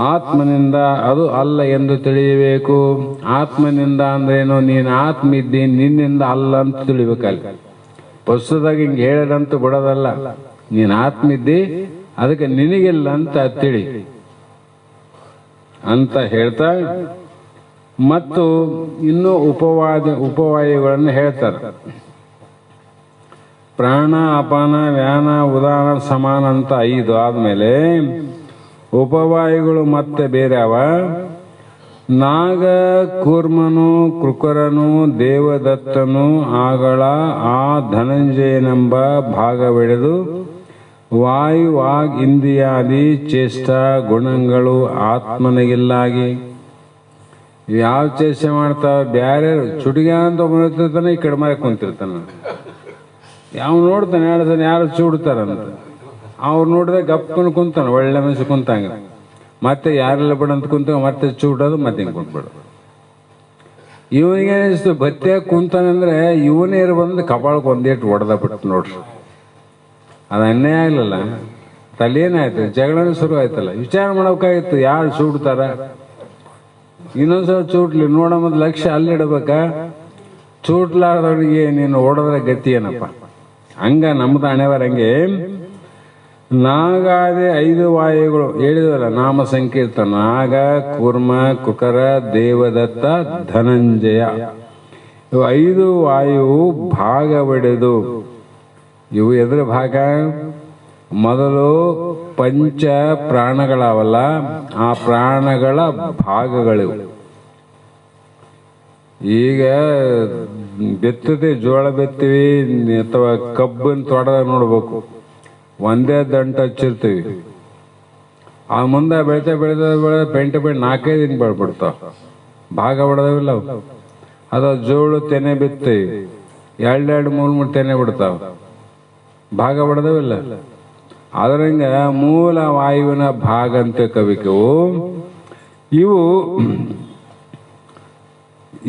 ಆತ್ಮನಿಂದ ಅದು ಅಲ್ಲ ಎಂದು ತಿಳಿಯಬೇಕು. ಆತ್ಮನಿಂದ ಅಂದ್ರೇನು? ನೀನು ಆತ್ಮ ಇದ್ದೀನಿ, ನಿನ್ನಿಂದ ಅಲ್ಲ ಅಂತ ತಿಳಿಬೇಕಲ್ಲ. ಪುಸ್ತಕದಾಗ ಹಿಂಗೆ ಹೇಳಿದಂತೂ ಬಿಡೋದಲ್ಲ. ನೀನು ಆತ್ಮ ಇದ್ದಿ, ಅದಕ್ಕೆ ನಿನಗಿಲ್ಲ ಅಂತ ತಿಳಿ. ಅಂತ ಹೇಳ್ತಾ ಮತ್ತು ಇನ್ನೂ ಉಪವಾಯುಗಳನ್ನು ಹೇಳ್ತಾರೆ. ಪ್ರಾಣ, ಅಪಾನ, ವ್ಯಾನ, ಉದಾನ, ಸಮಾನ ಅಂತ 5 ಆದಮೇಲೆ ಉಪವಾಯುಗಳು ಮತ್ತೆ ಬೇರೆ ಅವ. ನಾಗ, ಕೂರ್ಮನು, ಕೃಕರನು, ದೇವದತ್ತನು ಆಗಳ ಆ ಧನಂಜಯನೆಂಬ ಭಾಗವೆಳೆದು ವಾಯು, ವಾಗ್, ಇಂದ್ರಿಯಾದಿ ಚೇಷ್ಟ ಗುಣಗಳು ಆತ್ಮನಿಗಿಲ್ಲಾಗಿ ಯಾವ ಚೇಷ್ಟೆ ಮಾಡ್ತಾವ? ಬ್ಯಾರೆ ಚುಟಿಗೆ ಅಂತ ಬಂದಿರ್ತಾನೆ, ಈ ಕಡೆ ಮರೆ ಕುಂತಿರ್ತಾನ. ಯಾವ ನೋಡ್ತಾನೆ ಯಾರು ಚೂಡ್ತಾರಂತ, ಅವ್ರು ನೋಡಿದ್ರೆ ಗಪ್ಪನ ಕುಂತಾನ, ಒಳ್ಳೆ ಮನುಷ್ಯ ಕುಂತಂಗ. ಮತ್ತೆ ಯಾರೆಲ್ಲ ಬಿಡ ಅಂತ ಕುಂತ ಮತ್ತೆ ಚೂಡೋದು, ಮತ್ತೆ ಹಿಂಗೆ ಕುಂತ್ಬಿಡೋದು. ಇವನಿಗೆ ಅನಿಸ್ತು ಬತ್ತಿಯಾಗಿ ಕುಂತಾನಂದ್ರೆ ಇವನೇ ಬಂದು ಕಪಾಳಕ್ಕೆ ಒಂದೇಟು ಹೊಡೆದ ಬಿಟ್ಟು ನೋಡ್ರಿ. ಅದು ಅನ್ಯಾಯ ಆಗ್ಲಿಲ್ಲ, ತಲೆಯೇನಾಯ್ತು, ಜಗಳನೇ ಶುರು ಆಯ್ತಲ್ಲ. ವಿಚಾರ ಮಾಡೋಕ್ಕಾಗಿತ್ತು, ಯಾರು ಚೂಡ್ತಾರ, ಇನ್ನೊಂದ್ಸಲ ಚೂಟ್ಲಿ ನೋಡೋದು ಲಕ್ಷ್ಯ ಅಲ್ಲಿಡ್ಬೇಕ. ಚೂಟ್ಲಾರ್ದವ್ರಿಗೆ ನೀನು ಓಡೋದ್ರೆ ಗತಿ ಏನಪ್ಪ? ಹಂಗ ನಮ್ದು ಹಣೆವರ ಹಂಗೆ. ನಾಗಾದಿ 5 ವಾಯುಗಳು ಹೇಳಿದವಲ್ಲ, ನಾಮ ಸಂಕೀರ್ತನ. ನಾಗ, ಕೂರ್ಮ, ಕುಕರ, ದೇವದತ್ತ, ಧನಂಜಯ, ಇವು 5 ವಾಯು ಭಾಗವಿಡಿದು. ಇವು ಎದುರು ಭಾಗ. ಮೊದಲು ಪಂಚ ಪ್ರಾಣಗಳವಲ್ಲ, ಆ ಪ್ರಾಣಗಳ ಭಾಗಗಳಿವು. ಈಗ ಬೆತ್ತತೆ ಜೋಳ ಬೆತ್ತೀವಿ ಅಥವಾ ಕಬ್ಬನ್ ತೋಟದಾಗ ನೋಡ್ಬೇಕು, ಒಂದೇ ದಂಟ ಹಚ್ಚಿರ್ತೀವಿ. ಆ ಮುಂದೆ ಬೆಳಿತಾ ಪೆಂಟ 4-5 ದಿನ ಬೆಳ್ಬಿಡ್ತಾವ, ಭಾಗ ಬಿಡೋದಿಲ್ಲ. ಅದು ಜೋಳು ತೆನೆ ಬಿತ್ತೀವಿ, 2-3 ತೆನೆ ಬಿಡ್ತಾವ, ಭಾಗ ಬಿಡೋದಿಲ್ಲ. ಅದರಂಗ ಮೂಲ ವಾಯುವಿನ ಭಾಗ ಅಂತ ಕವಿಕೆವು. ಇವು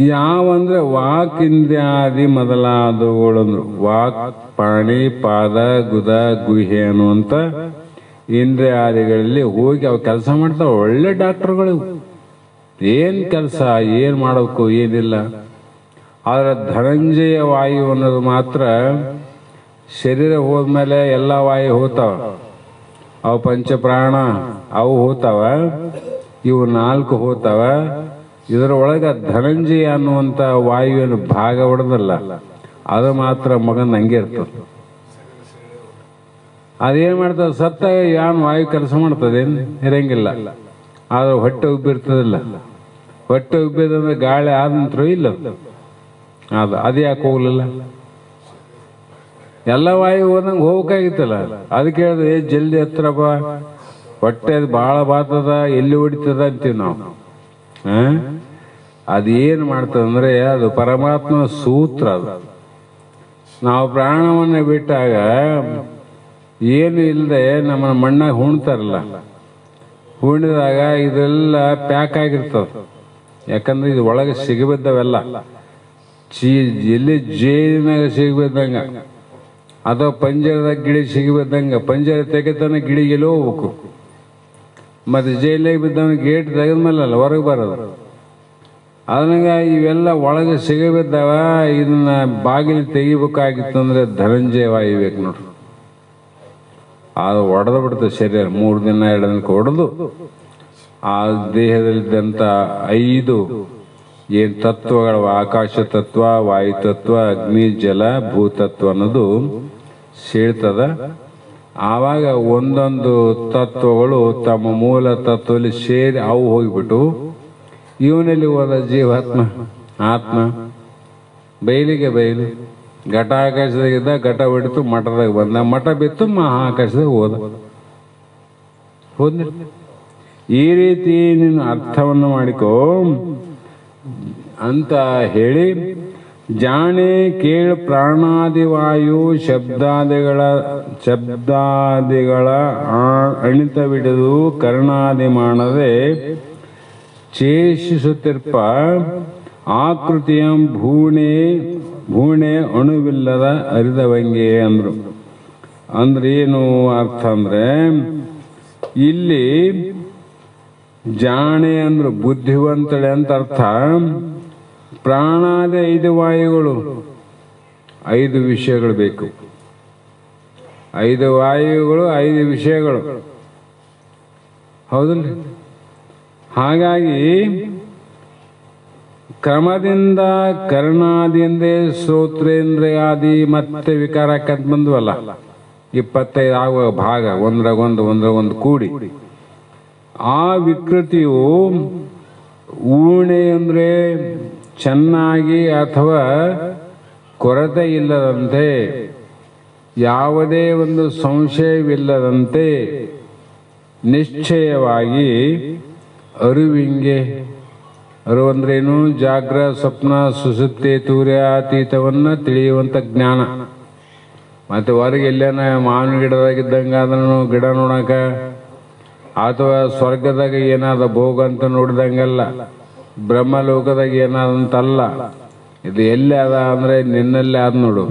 ಯಾವಂದ್ರೆ ವಾಕ್, ಇಂದ್ರಿಯಾದಿ ಮೊದಲಾದವುಗಳಂದ್ರು. ವಾಕ್, ಪಾಣಿ, ಪಾದ, ಗುದ, ಗುಹೆ ಅನ್ನುವಂಥ ಇಂದ್ರಿಯಾದಿಗಳಲ್ಲಿ ಹೋಗಿ ಅವು ಕೆಲಸ ಮಾಡ್ತಾವ. ಒಳ್ಳೆ ಡಾಕ್ಟರ್ಗಳು. ಏನ್ ಕೆಲಸ, ಏನ್ ಮಾಡಬೇಕು, ಏನಿಲ್ಲ. ಆದ್ರೆ ಧನಂಜಯ ವಾಯು ಅನ್ನೋದು ಮಾತ್ರ ಶರೀರ ಹೋದ್ಮೇಲೆ ಎಲ್ಲ ವಾಯು ಹೋಗ್ತಾವ. ಅವು ಪಂಚಪ್ರಾಣ ಅವು ಹೋಗ್ತಾವ, ಇವು 4 ಹೋಗ್ತಾವ. ಇದರೊಳಗ ಧನಂಜಯ ಅನ್ನುವಂಥ ವಾಯುವಿನ ಭಾಗ ಹೊಡೆದಲ್ಲ, ಅದು ಮಾತ್ರ ಮಗನ ಹಂಗೆ ಇರ್ತದೆ. ಅದೇನ್ ಮಾಡ್ತದೆ? ಸತ್ತ ಯಾನ್ ವಾಯು ಕೆಲಸ ಮಾಡ್ತದೇನು? ಇರಂಗಿಲ್ಲ. ಆದ್ರೆ ಹೊಟ್ಟೆ ಉಬ್ಬಿರ್ತದಿಲ್ಲ. ಹೊಟ್ಟೆ ಉಬ್ಬಿದಂದ್ರೆ ಗಾಳಿ ಆದ ನಂತರ ಇಲ್ಲ, ಅದು ಯಾಕೆ ಹೋಗ್ಲಿಲ್ಲ? ಎಲ್ಲ ವಾಯು ಹೋದಂಗೆ ಹೋಗ್ಬೇಕಾಗಿತ್ತಲ್ಲ. ಅದಕ್ಕೆ ಹೇಳಿದ್ರೆ ಜಲ್ದಿ ಹತ್ರಪ್ಪ, ಹೊಟ್ಟೆ ಅದು ಭಾಳ ಬಾತದ, ಎಲ್ಲಿ ಹೊಡಿತದ ಅಂತೀವಿ ನಾವು. ಅದೇನು ಮಾಡ್ತದಂದ್ರೆ ಅದು ಪರಮಾತ್ಮನ ಸೂತ್ರ. ಅದು ನಾವು ಪ್ರಾಣವನ್ನು ಬಿಟ್ಟಾಗ ಏನು ಇಲ್ಲದೆ ನಮ್ಮನ್ನ ಮಣ್ಣಾಗ ಹುಣ್ತಾರಲ್ಲ, ಹುಣಿದಾಗ ಇದೆಲ್ಲ ಪ್ಯಾಕ್ ಆಗಿರ್ತದ. ಯಾಕಂದ್ರೆ ಇದು ಒಳಗೆ ಸಿಗಬಿದ್ದವೆಲ್ಲ, ಎಲ್ಲಿ ಜೇನಿನಾಗ ಸಿಗಬಿದ್ದಂಗ ಅಥವಾ ಪಂಜರದಾಗ ಗಿಳಿ ಸಿಗಬಿದ್ದಂಗ. ಪಂಜರ ತೆಗೆತಾನೆ ಗಿಳಿಗೆಲ್ಲೋ ಹೋಗ್ಬೇಕು. ಮತ್ತೆ ಜೈಲಿಗೆ ಬಿದ್ದವನ ಗೇಟ್ ತೆಗೆದ್ಮೇಲಲ್ಲ ಹೊರಗೆ ಬರೋದು. ಅದನ್ನಾಗ ಇವೆಲ್ಲ ಒಳಗೆ ಸಿಗಬಿದ್ದಾವ. ಇದನ್ನ ಬಾಗಿಲು ತೆಗಿಬೇಕಾಗಿತ್ತು ಅಂದ್ರೆ ಧನಂಜಯ ವಾಯು ಬೇಕು ನೋಡ್ರಿ. ಅದು ಒಡೆದು ಬಿಡ್ತದೆ ಶರೀರ. 3 ದಿನ 2 ದಿನಕ್ಕೆ ಹೊಡೆದು ಆ ದೇಹದಲ್ಲಿದ್ದಂಥ 5 ಏನು ತತ್ವಗಳು, ಆಕಾಶ ತತ್ವ, ವಾಯು ತತ್ವ, ಅಗ್ನಿ, ಜಲ, ಭೂತತ್ವ ಅನ್ನೋದು ಸೇಳ್ತದ. ಆವಾಗ ಒಂದೊಂದು ತತ್ವಗಳು ತಮ್ಮ ಮೂಲ ತತ್ವದಲ್ಲಿ ಸೇರಿ ಅವು ಹೋಗಿಬಿಟ್ಟು ಇವನಲ್ಲಿ ಹೋದ ಜೀವಾತ್ಮ, ಆತ್ಮ ಬಯಲಿಗೆ ಬಯಲು. ಘಟ ಆಕಾಶದಾಗಿದ್ದ, ಘಟ ಹೊಡಿತು, ಮಠದಾಗ ಬಂದ, ಮಠ ಬಿತ್ತು, ಮಹಾ ಆಕಾಶದಾಗ ಹೋದ. ಈ ರೀತಿ ನೀನು ಅರ್ಥವನ್ನು ಮಾಡಿಕೋ ಅಂತ ಹೇಳಿ, ಜಾಣೆ ಕೇಳು ಪ್ರಾಣಾದಿವಾಯು ಶಬ್ದಾದಿಗಳ ಅಣಿತವಿಡದು ಕರ್ಣಾದಿ ಮಾಡದೆ ಚೇಷಿಸುತ್ತಿರ್ಪ ಆಕೃತಿಯ ಭೂಣೆ ಅಣುವಿಲ್ಲದ ಅರಿದವಂಗೆ ಅಂದ್ರು. ಅಂದ್ರೆ ಏನು ಅರ್ಥ ಅಂದ್ರೆ, ಇಲ್ಲಿ ಜಾಣೆ ಅಂದ್ರು ಬುದ್ಧಿವಂತಳೆ ಅಂತ ಅರ್ಥ. ಪ್ರಾಣಾದಿ 5 ವಾಯುಗಳು, 5 ವಿಷಯಗಳು ಬೇಕು. 5 ವಾಯುಗಳು, 5 ವಿಷಯಗಳು, ಹೌದಲ್ರಿ? ಹಾಗಾಗಿ ಕ್ರಮದಿಂದ ಕರ್ಣಾದಿಂದೇ ಶ್ರೋತ್ರೇಂದ್ರಿಯಾದಿ ಮತ್ತೆ ವಿಕಾರ ಆಕಂತ ಬಂದ್ವಲ್ಲ, 25 ಆಗುವ ಭಾಗ ಒಂದ್ರಾಗೊಂದು ಕೂಡಿ ಆ ವಿಕೃತಿಯು ಊಣೆ ಅಂದರೆ ಚೆನ್ನಾಗಿ ಅಥವಾ ಕೊರತೆ ಇಲ್ಲದಂತೆ, ಯಾವುದೇ ಒಂದು ಸಂಶಯವಿಲ್ಲದಂತೆ ನಿಶ್ಚಯವಾಗಿ ಅರಿವಿಂಗೆ. ಅರಿವಂದ್ರೇನು? ಜಾಗ್ರ ಸ್ವಪ್ನ ಸುಸುಪ್ತಿ ತೂರ್ಯಾತೀತವನ್ನು ತಿಳಿಯುವಂಥ ಜ್ಞಾನ. ಮತ್ತು ಹೊರಗೆ ಎಲ್ಲೇನ ಮಾವಿನ ಗಿಡದಾಗಿದ್ದಂಗೆ ಅದನ್ನು ಗಿಡ ನೋಡಕ, ಅಥವಾ ಸ್ವರ್ಗದಾಗ ಏನಾದ ಭೋಗ ಅಂತ ನೋಡಿದಂಗಲ್ಲ, ಬ್ರಹ್ಮಲೋಕದಾಗ ಏನಾದಂತಲ್ಲ. ಇದು ಎಲ್ಲಿ ಅದ ಅಂದರೆ ನಿನ್ನಲ್ಲೇ ಆದ ನೋಡು,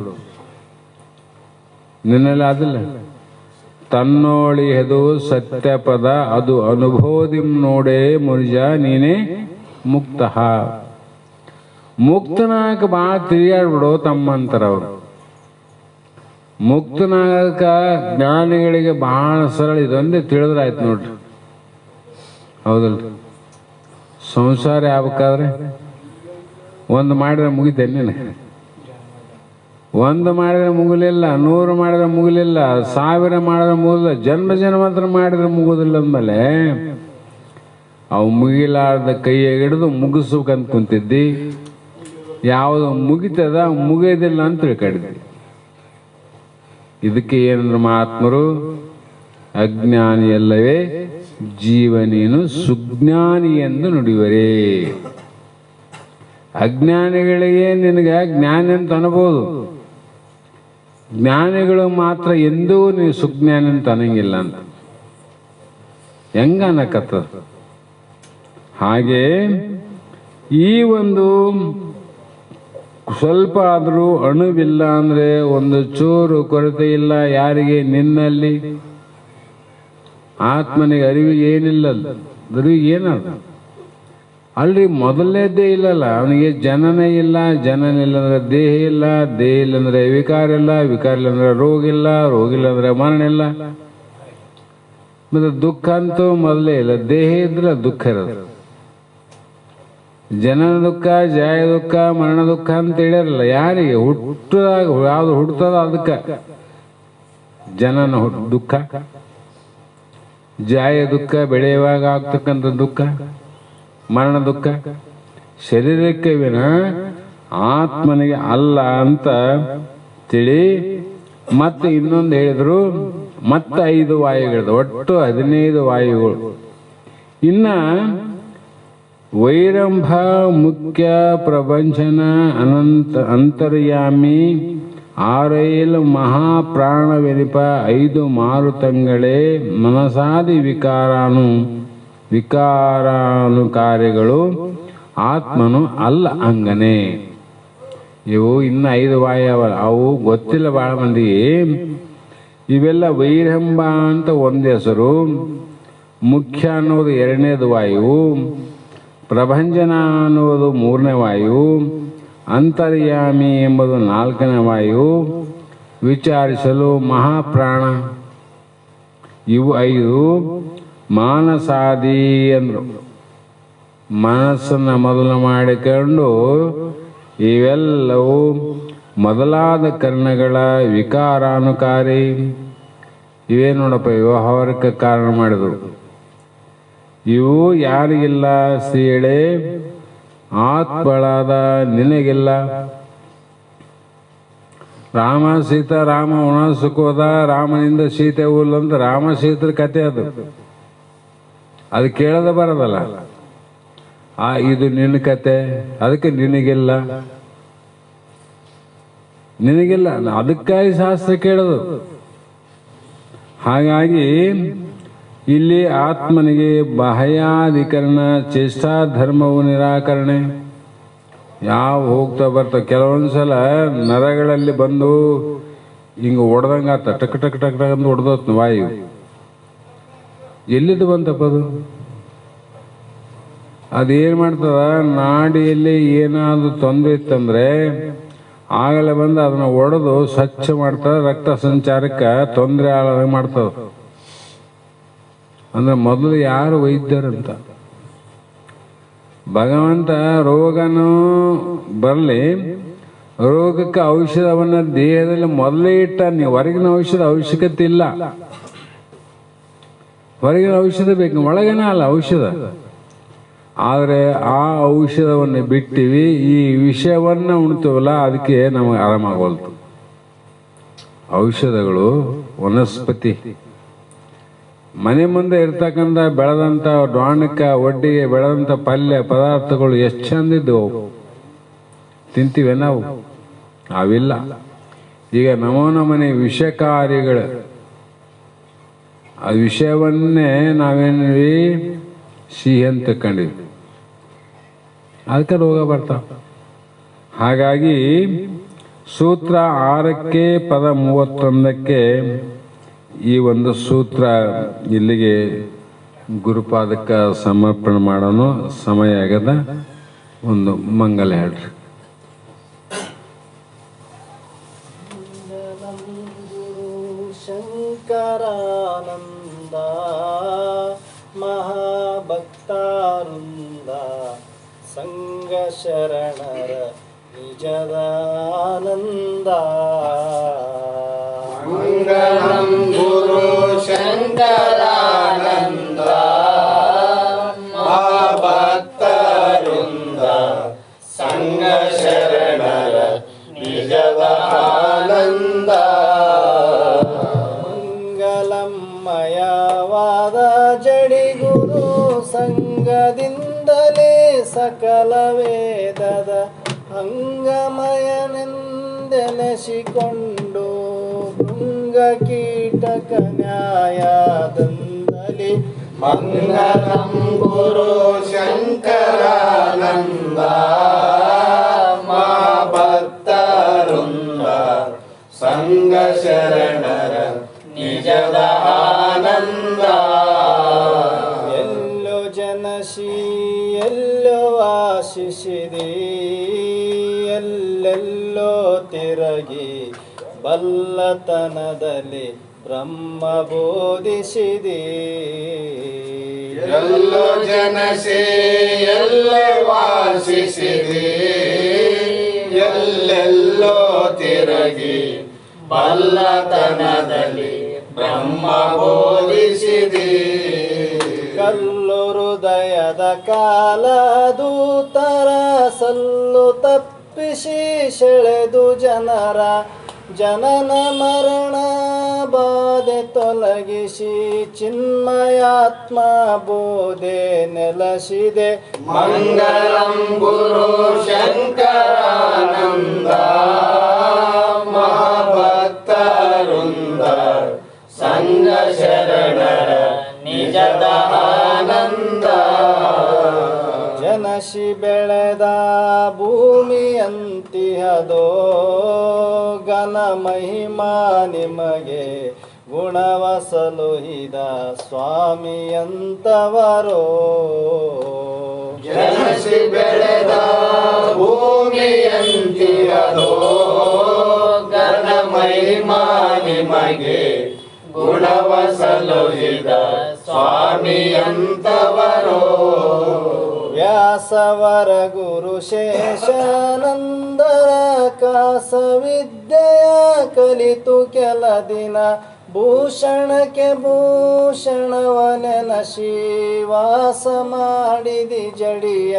ನಿನ್ನಲ್ಲಿ ಆದಿಲ್ಲ. ತನ್ನೋಳಿಹದು ಸತ್ಯಪದ ಅದು ಅನುಭೋದಿಂ ನೋಡೇ ಮುರ್ಜ ನೀನೇ ಮುಕ್ತ. ಮುಕ್ತನಾಗ ಭಾಳ ತಿರುಗಾಡ್ಬಿಡು ತಮ್ಮಂತಾರವ್ರು. ಮುಕ್ತನಾಗಕ ಜ್ಞಾನಿಗಳಿಗೆ ಬಹಳ ಸರಳ, ಇದೊಂದೇ ತಿಳಿದ್ರಾಯ್ತು ನೋಡ್ರಿ. ಹೌದಲ್ರಿ? ಸಂಸಾರ ಆಗ್ಬೇಕಾದ್ರೆ ಒಂದು ಮಾಡಿದ್ರೆ ಮುಗಿತೇನೆ, ಒಂದು ಮಾಡಿದ್ರೆ ಮುಗಿಲಿಲ್ಲ, 100 ಮಾಡಿದ್ರೆ ಮುಗಿಲಿಲ್ಲ, 1000 ಮಾಡಿದ್ರೆ ಮುಗಿಲ್ಲ, ಜನ್ಮಾಂತರ ಮಾಡಿದ್ರೆ ಮುಗುದಿಲ್ಲ ಅಂದಮೇಲೆ ಅವು ಮುಗಿಲಾರ್ದ ಕೈಯ ಹಿಡಿದು ಮುಗಿಸ್ಬೇಕಂತ ಕುಂತಿದ್ದಿ. ಯಾವುದು ಮುಗಿತದ ಮುಗಿಯೋದಿಲ್ಲ ಅಂತ ತಿಳ್ಕೊಂಡಿದ್ದಿ. ಇದಕ್ಕೆ ಏನಂದ್ರೆ ಮಹಾತ್ಮರು, ಅಜ್ಞಾನಿಯಲ್ಲವೇ ಜೀವನೇನು ಸುಜ್ಞಾನಿ ಎಂದು ನುಡಿವರೇ. ಅಜ್ಞಾನಿಗಳಿಗೆ ನಿನಗೆ ಜ್ಞಾನಿ ಅಂತ ಅನ್ಬೋದು, ಜ್ಞಾನಿಗಳು ಮಾತ್ರ ಎಂದೂ ನೀವು ಸುಜ್ಞಾನಿ ಅಂತ ಅನ್ನಂಗಿಲ್ಲ ಅಂತ ಹೆಂಗ ಅನ್ನಕತ್ತದ. ಹಾಗೆ ಈ ಒಂದು ಸ್ವಲ್ಪ ಆದರೂ ಅಣುವಿಲ್ಲ ಅಂದರೆ ಒಂದು ಚೂರು ಕೊರತೆ ಇಲ್ಲ ಯಾರಿಗೆ? ನಿನ್ನಲ್ಲಿ. ಆತ್ಮನಿಗೆ ಅರಿವು ಏನಿಲ್ಲ, ಅರಿವು ಏನದ ಅಲ್ರಿ? ಮೊದಲನೇದ್ದೇ ಇಲ್ಲಲ್ಲ ಅವನಿಗೆ. ಜನನೇ ಇಲ್ಲ, ಜನನ ಇಲ್ಲ ಅಂದ್ರೆ ದೇಹ ಇಲ್ಲ, ದೇಹ ಇಲ್ಲ ಅಂದ್ರೆ ವಿಕಾರ ಇಲ್ಲ, ವಿಕಾರ ಇಲ್ಲ ಅಂದ್ರೆ ರೋಗ ಇಲ್ಲ, ರೋಗ ಇಲ್ಲ ಅಂದ್ರೆ ಮರಣ ಇಲ್ಲ. ಮತ್ತೆ ದುಃಖ ಅಂತೂ ಮೊದಲೇ ಇಲ್ಲ. ದೇಹ ಇದ್ರೆ ದುಃಖ ಇರೋದು. ಜನನ ದುಃಖ, ಜಾಯ ದುಃಖ, ಮರಣ ದುಃಖ ಅಂತ ಹೇಳಿರಲ್ಲ. ಯಾರಿಗೆ? ಹುಟ್ಟದಾಗ ಯಾವ್ದು ಹುಟ್ಟುತ್ತದ ಅದಕ್ಕೆ ಜನನ ದುಃಖ, ಜಾಯ ದುಃಖ, ಬೆಳೆಯುವಾಗ ಆಗ್ತಕ್ಕಂಥ ದುಃಖ, ಮರಣ ದುಃಖ ಶರೀರಕ್ಕೆ ವಿನ ಆತ್ಮನಿಗೆ ಅಲ್ಲ ಅಂತ ತಿಳಿ. ಮತ್ತೆ ಇನ್ನೊಂದು ಹೇಳಿದ್ರು, ಮತ್ತೆ 5 ವಾಯುಗಳು, ಒಟ್ಟು 15 ವಾಯುಗಳು. ಇನ್ನ ವೈರಂಭ ಮುಖ್ಯ ಪ್ರಪಂಚನ ಅಂತರ್ಯಾಮಿ ಆರೈಲ್ ಮಹಾಪ್ರಾಣವೆನಿಪ 5 ಮಾರುತಂಗಳೇ ಮನಸಾದಿ ವಿಕಾರಾನುಕಾರಿಗಳು ಆತ್ಮನು ಅಲ್ಲ ಅಂಗನೆ. ಇವು ಇನ್ನು 5 ವಾಯವ, ಅವು ಗೊತ್ತಿಲ್ಲ ಭಾಳ ಮಂದಿಗೆ. ಇವೆಲ್ಲ ವೈರಂಭ ಅಂತ ಒಂದು ಹೆಸರು, ಮುಖ್ಯ ಅನ್ನೋದು 2ನೇದು ವಾಯು, ಪ್ರಭಂಜನ ಅನ್ನುವುದು 3ನೇ ವಾಯು, ಅಂತರ್ಯಾಮಿ ಎಂಬುದು 4ನೇ ವಾಯು, ವಿಚಾರಿಸಲು ಮಹಾಪ್ರಾಣ. ಇವು 5 ಮಾನಸಾದಿ ಅಂದರು. ಮನಸ್ಸನ್ನು ಮೊದಲು ಮಾಡಿಕೊಂಡು ಇವೆಲ್ಲವೂ ಮೊದಲಾದ ಕರ್ಣಗಳ ವಿಕಾರಾನುಕಾರಿ. ಇವೇ ನೋಡಪ್ಪ ವ್ಯವಹಾರಕ್ಕೆ ಕಾರಣ ಮಾಡಿದರು. ಇವು ಯಾರಿಗಿಲ್ಲ ಸೀಳೆ? ಆತ್ಮಳಾದ ನಿನಗಿಲ್ಲ. ರಾಮ ಸೀತಾ, ರಾಮ ಒಣ ಸುಖೋದ, ರಾಮನಿಂದ ಸೀತೆ ಹುಲ್ಲು ಅಂತ ರಾಮ ಸೀತರ ಕತೆ ಅದು. ಅದು ಕೇಳದ ಬರೋದಲ್ಲ. ಇದು ನಿನ್ನ ಕತೆ, ಅದಕ್ಕೆ ನಿನಗಿಲ್ಲ. ಅದಕ್ಕಾಗಿ ಶಾಸ್ತ್ರ ಕೇಳೋದು. ಹಾಗಾಗಿ ಇಲ್ಲಿ ಆತ್ಮನಿಗೆ ಬಾಹ್ಯಾಧಿಕರಣ, ಚೇಷ್ಟಾ ಧರ್ಮವು ನಿರಾಕರಣೆ. ಯಾವ ಹೋಗ್ತಾ ಬರ್ತಾ ಕೆಲವೊಂದ್ಸಲ ನರಗಳಲ್ಲಿ ಬಂದು ಹಿಂಗೆ ಹೊಡೆದಂಗ ಆತ, ಟಕ್ ಟಕ್ ಟಕ್ ಟಕ್ ಅಂತ ಹೊಡೆದೋತ್ ವಾಯು. ಎಲ್ಲಿದ್ದು ಬಂತಪ್ಪ ಅದು? ಅದೇನು ಮಾಡ್ತದ, ನಾಡಿಯಲ್ಲಿ ಏನಾದ್ರು ತೊಂದರೆ ಇತ್ತಂದ್ರೆ ಆಗಲೇ ಬಂದು ಅದನ್ನ ಒಡೆದು ಸ್ವಚ್ಛ ಮಾಡ್ತದ, ರಕ್ತ ಸಂಚಾರಕ್ಕೆ ತೊಂದರೆ ಮಾಡ್ತದ. ಅಂದ್ರೆ ಮೊದಲು ಯಾರು ವೈದ್ಯರಂತ? ಭಗವಂತ ರೋಗನೂ ಬರಲಿ, ರೋಗಕ್ಕೆ ಔಷಧವನ್ನು ದೇಹದಲ್ಲಿ ಮೊದಲೇ ಇಟ್ಟ. ನೀವು ಹೊರಗಿನ ಔಷಧ ಅವಶ್ಯಕತೆ ಇಲ್ಲ. ಹೊರಗಿನ ಔಷಧ ಬೇಕು, ಒಳಗೇನ ಅಲ್ಲ ಔಷಧ. ಆದರೆ ಆ ಔಷಧವನ್ನು ಬಿಟ್ಟಿವಿ, ಈ ವಿಷಯವನ್ನು ಉಣ್ತೀವಲ್ಲ ಅದಕ್ಕೆ ನಮಗೆ ಆರಾಮಾಗೋಲ್ತು. ಔಷಧಗಳು ವನಸ್ಪತಿ. ಮನೆ ಮುಂದೆ ಇರ್ತಕ್ಕಂಥ ಬೆಳೆದಂಥ ಡಾಣಕ್ಕ ಒಡ್ಡಿಗೆ ಬೆಳೆದಂಥ ಪಲ್ಯ ಪದಾರ್ಥಗಳು ಎಷ್ಟು ಚಂದಿದ್ದವು, ತಿಂತೀವಿ ನಾವು. ಅವಿಲ್ಲ. ಈಗ ನಮನೆ ವಿಷಕಾರಿಗಳು, ಆ ವಿಷಯವನ್ನೇ ನಾವೇನ್ವಿ ಸಿಹಿ ಅಂತ ತಕೊಂಡಿವಿ, ಅದಕ್ಕೆ ರೋಗ ಬರ್ತಾವ. ಹಾಗಾಗಿ ಸೂತ್ರ 6ಕ್ಕೆ ಪದ 31ಕ್ಕೆ ಈ ಒಂದು ಸೂತ್ರ ಇಲ್ಲಿಗೆ ಗುರುಪಾದಕ್ಕೆ ಸಮರ್ಪಣೆ ಮಾಡೋಣ. ಸಮಯ ಆಗದ. ಒಂದು ಮಂಗಲ ಹೇಳ್ರಿ. ಶಂಕರಾನಂದ ಮಹಾಭಕ್ತಾರುಂದ ಸಂಗ ಶರಣರ ನಿಜದಾನಂದ. ಮಂಗಳಂ ಗುರು ಶಂಕರಾನಂದ ಮಹಾಭಕ್ತವೃಂದ ಸಂಗ ಶರಣರ ನಿಜದಾನಂದ. ಮಂಗಲಮಯವಾದ ಜಡಿಗುರು ಸಂಗದಿಂದಲೇ ಸಕಲ ವೇದದ ಅಂಗಮಯನೆಂದೆನೆಸಿಕೊಂಡು ಭೃಂಗ ಕೀಟಕ ನ್ಯಾಯದಂದಲಿ. ಮಂಗಳಂ ಗುರು ಶಂಕರಾನಂದ ಮಹಾಭಕ್ತವೃಂದ ಸಂಗ ಶರಣರ ನಿಜದ ಆನಂದ. ಎಲ್ಲೋ ಜನಸಿ ಎಲ್ಲೋ ವಾಸಿಸಿದೆ, ಎಲ್ಲೆಲ್ಲೋ ತಿರುಗಿ ಬಲ್ಲತನದಲ್ಲಿ ಬ್ರಹ್ಮ ಬೋಧಿಸಿದೆ. ಎಲ್ಲೋ ಜನಸೆ ಎಲ್ಲೇ ವಾಸಿಸಿದೆ, ಎಲ್ಲೆಲ್ಲೋ ತಿರುಗಿ ಬಲ್ಲತನದಲ್ಲಿ ಬ್ರಹ್ಮ ಬೋಧಿಸಿದೆ. ಕಲ್ಲು ಹೃದಯದ ಕಾಲ ದೂತರ ಸಲ್ಲು ತಪ್ಪಿಸಿ ಸೆಳೆದು ಜನರ ಜನನ ಮರಣ ಬಾಧೆ ತೊಲಗಿಸಿ ಚಿನ್ಮಯಾತ್ಮ ಬೋಧೆ ನೆಲೆಸಿದೆ. ಮಂಗಳಂ ಗುರು ಶಂಕರಾನಂದ ಮಹಾಭಕ್ತವೃಂದ ಸಂಗ ಶರಣರ ನಿಜದ ಆನಂದ. ಜನಸಿ ಬೆಳೆದ ಭೂಮಿಯಂತಿಹದೋ ಘನ ಮಹಿಮಾ ನಿಮಗೆ ಗುಣವ ಸಲುಹಿದ ಸ್ವಾಮಿಯಂತವರೋ. ಜನಸಿ ಬೆಳೆದ ಭೂಮಿಯಂತಿರದೋ ಘನ ಮಹಿಮಾ ನಿಮಗೆ ಗುಣವ ಸಲುಹಿದ ಸ್ವಾಮಿಯಂತವರೋ. ವ್ಯಾಸವರ ಗುರು ಶೇಷಾನಂದರ ಕಾಸ ವಿದ್ಯೆಯ ಕಲಿತು ಕೆಲ ದಿನ ಭೂಷಣಕ್ಕೆ ಭೂಷಣವನೆನಸಿ ವಾಸ ಮಾಡಿದಿ ಜಡಿಯ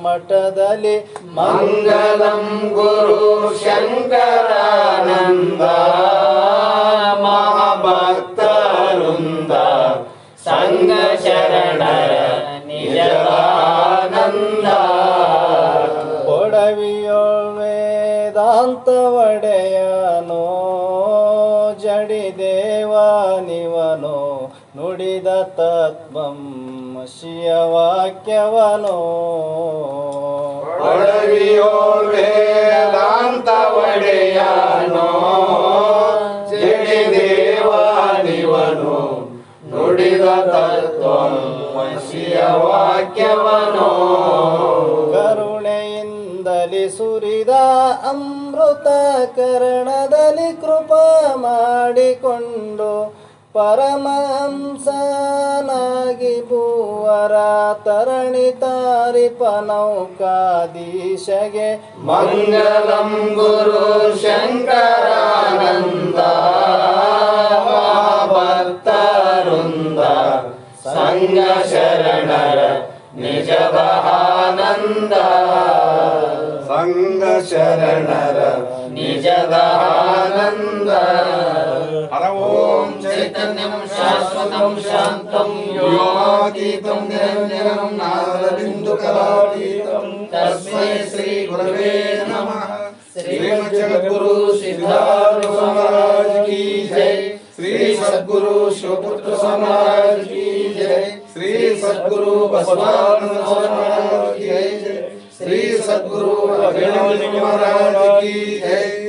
ಮಠದಲ್ಲಿ. ಮಂಗಳಂ ಗುರು ಶಂಕರಾನಂದ ಮಹಾಭಕ್ತವೃಂದ ಸಂಗ ಶರಣರ ನಿಜದಾನಂದ. ಒಡವಿಯೊಳ್ ವೇದಾಂತ ಒಡೆಯನೋ ಜಡಿ ದೇವನಿವನೋ ನುಡಿದ ತತ್ವಂ ಶಿಯ ವಾಕ್ಯವನೋ. ಒಡವಿಯೋ ವೇದಾಂತ ಒಡೆಯನೋ ಜಡಿ ದೇವನಿವನು ನುಡಿದ ತತ್ವಂ ಶಿಯ ವಾಕ್ಯವನೋ. ಕರುಣೆಯಿಂದಲಿ ಸುರಿದ ಅಮೃತ ಕರ್ಣದಲ್ಲಿ ಕೃಪಾ ಮಾಡಿಕೊಂಡು ಪರಮಹಂಸನಾಗಿ ಭೂವರ ತರಣಿ ತಾರಿ ನೌಕಾಧೀಶಗೆ ಮಂಗಲಂ ಗುರು ಶಂಕರಾನಂದ ಭಕ್ತವೃಂದ ಸಂಘ ಶರಣರ ನಿಜದ ಆನಂದ ಸಂಘ ಶರಣರ ನಿಜದ ಆನಂದ ಹರ ಓಂ ಚೈತನ್ಯಂ ಶಾಶ್ವತಂ ಶಾಂತಂ ಯೋಗಾತೀತಂ ನಿರಂಜನಂ ನಾದಬಿಂದುಕಲಾತೀತಂ ತಸ್ಮೈ ಶ್ರೀ ಗುರವೇ ನಮಃ ಶ್ರೀಮದ್ ಜಗದ್ಗುರು ಸಿದ್ಧಾರೂಢ ಮಹಾರಾಜ್ ಕಿ ಜೈ श्री सद्गुरु शिवपुत्र महाराज की जय श्री सद्गुरु बसवानंद महाराज की जय श्री सद्गुरु अभिनव महाराज की जय।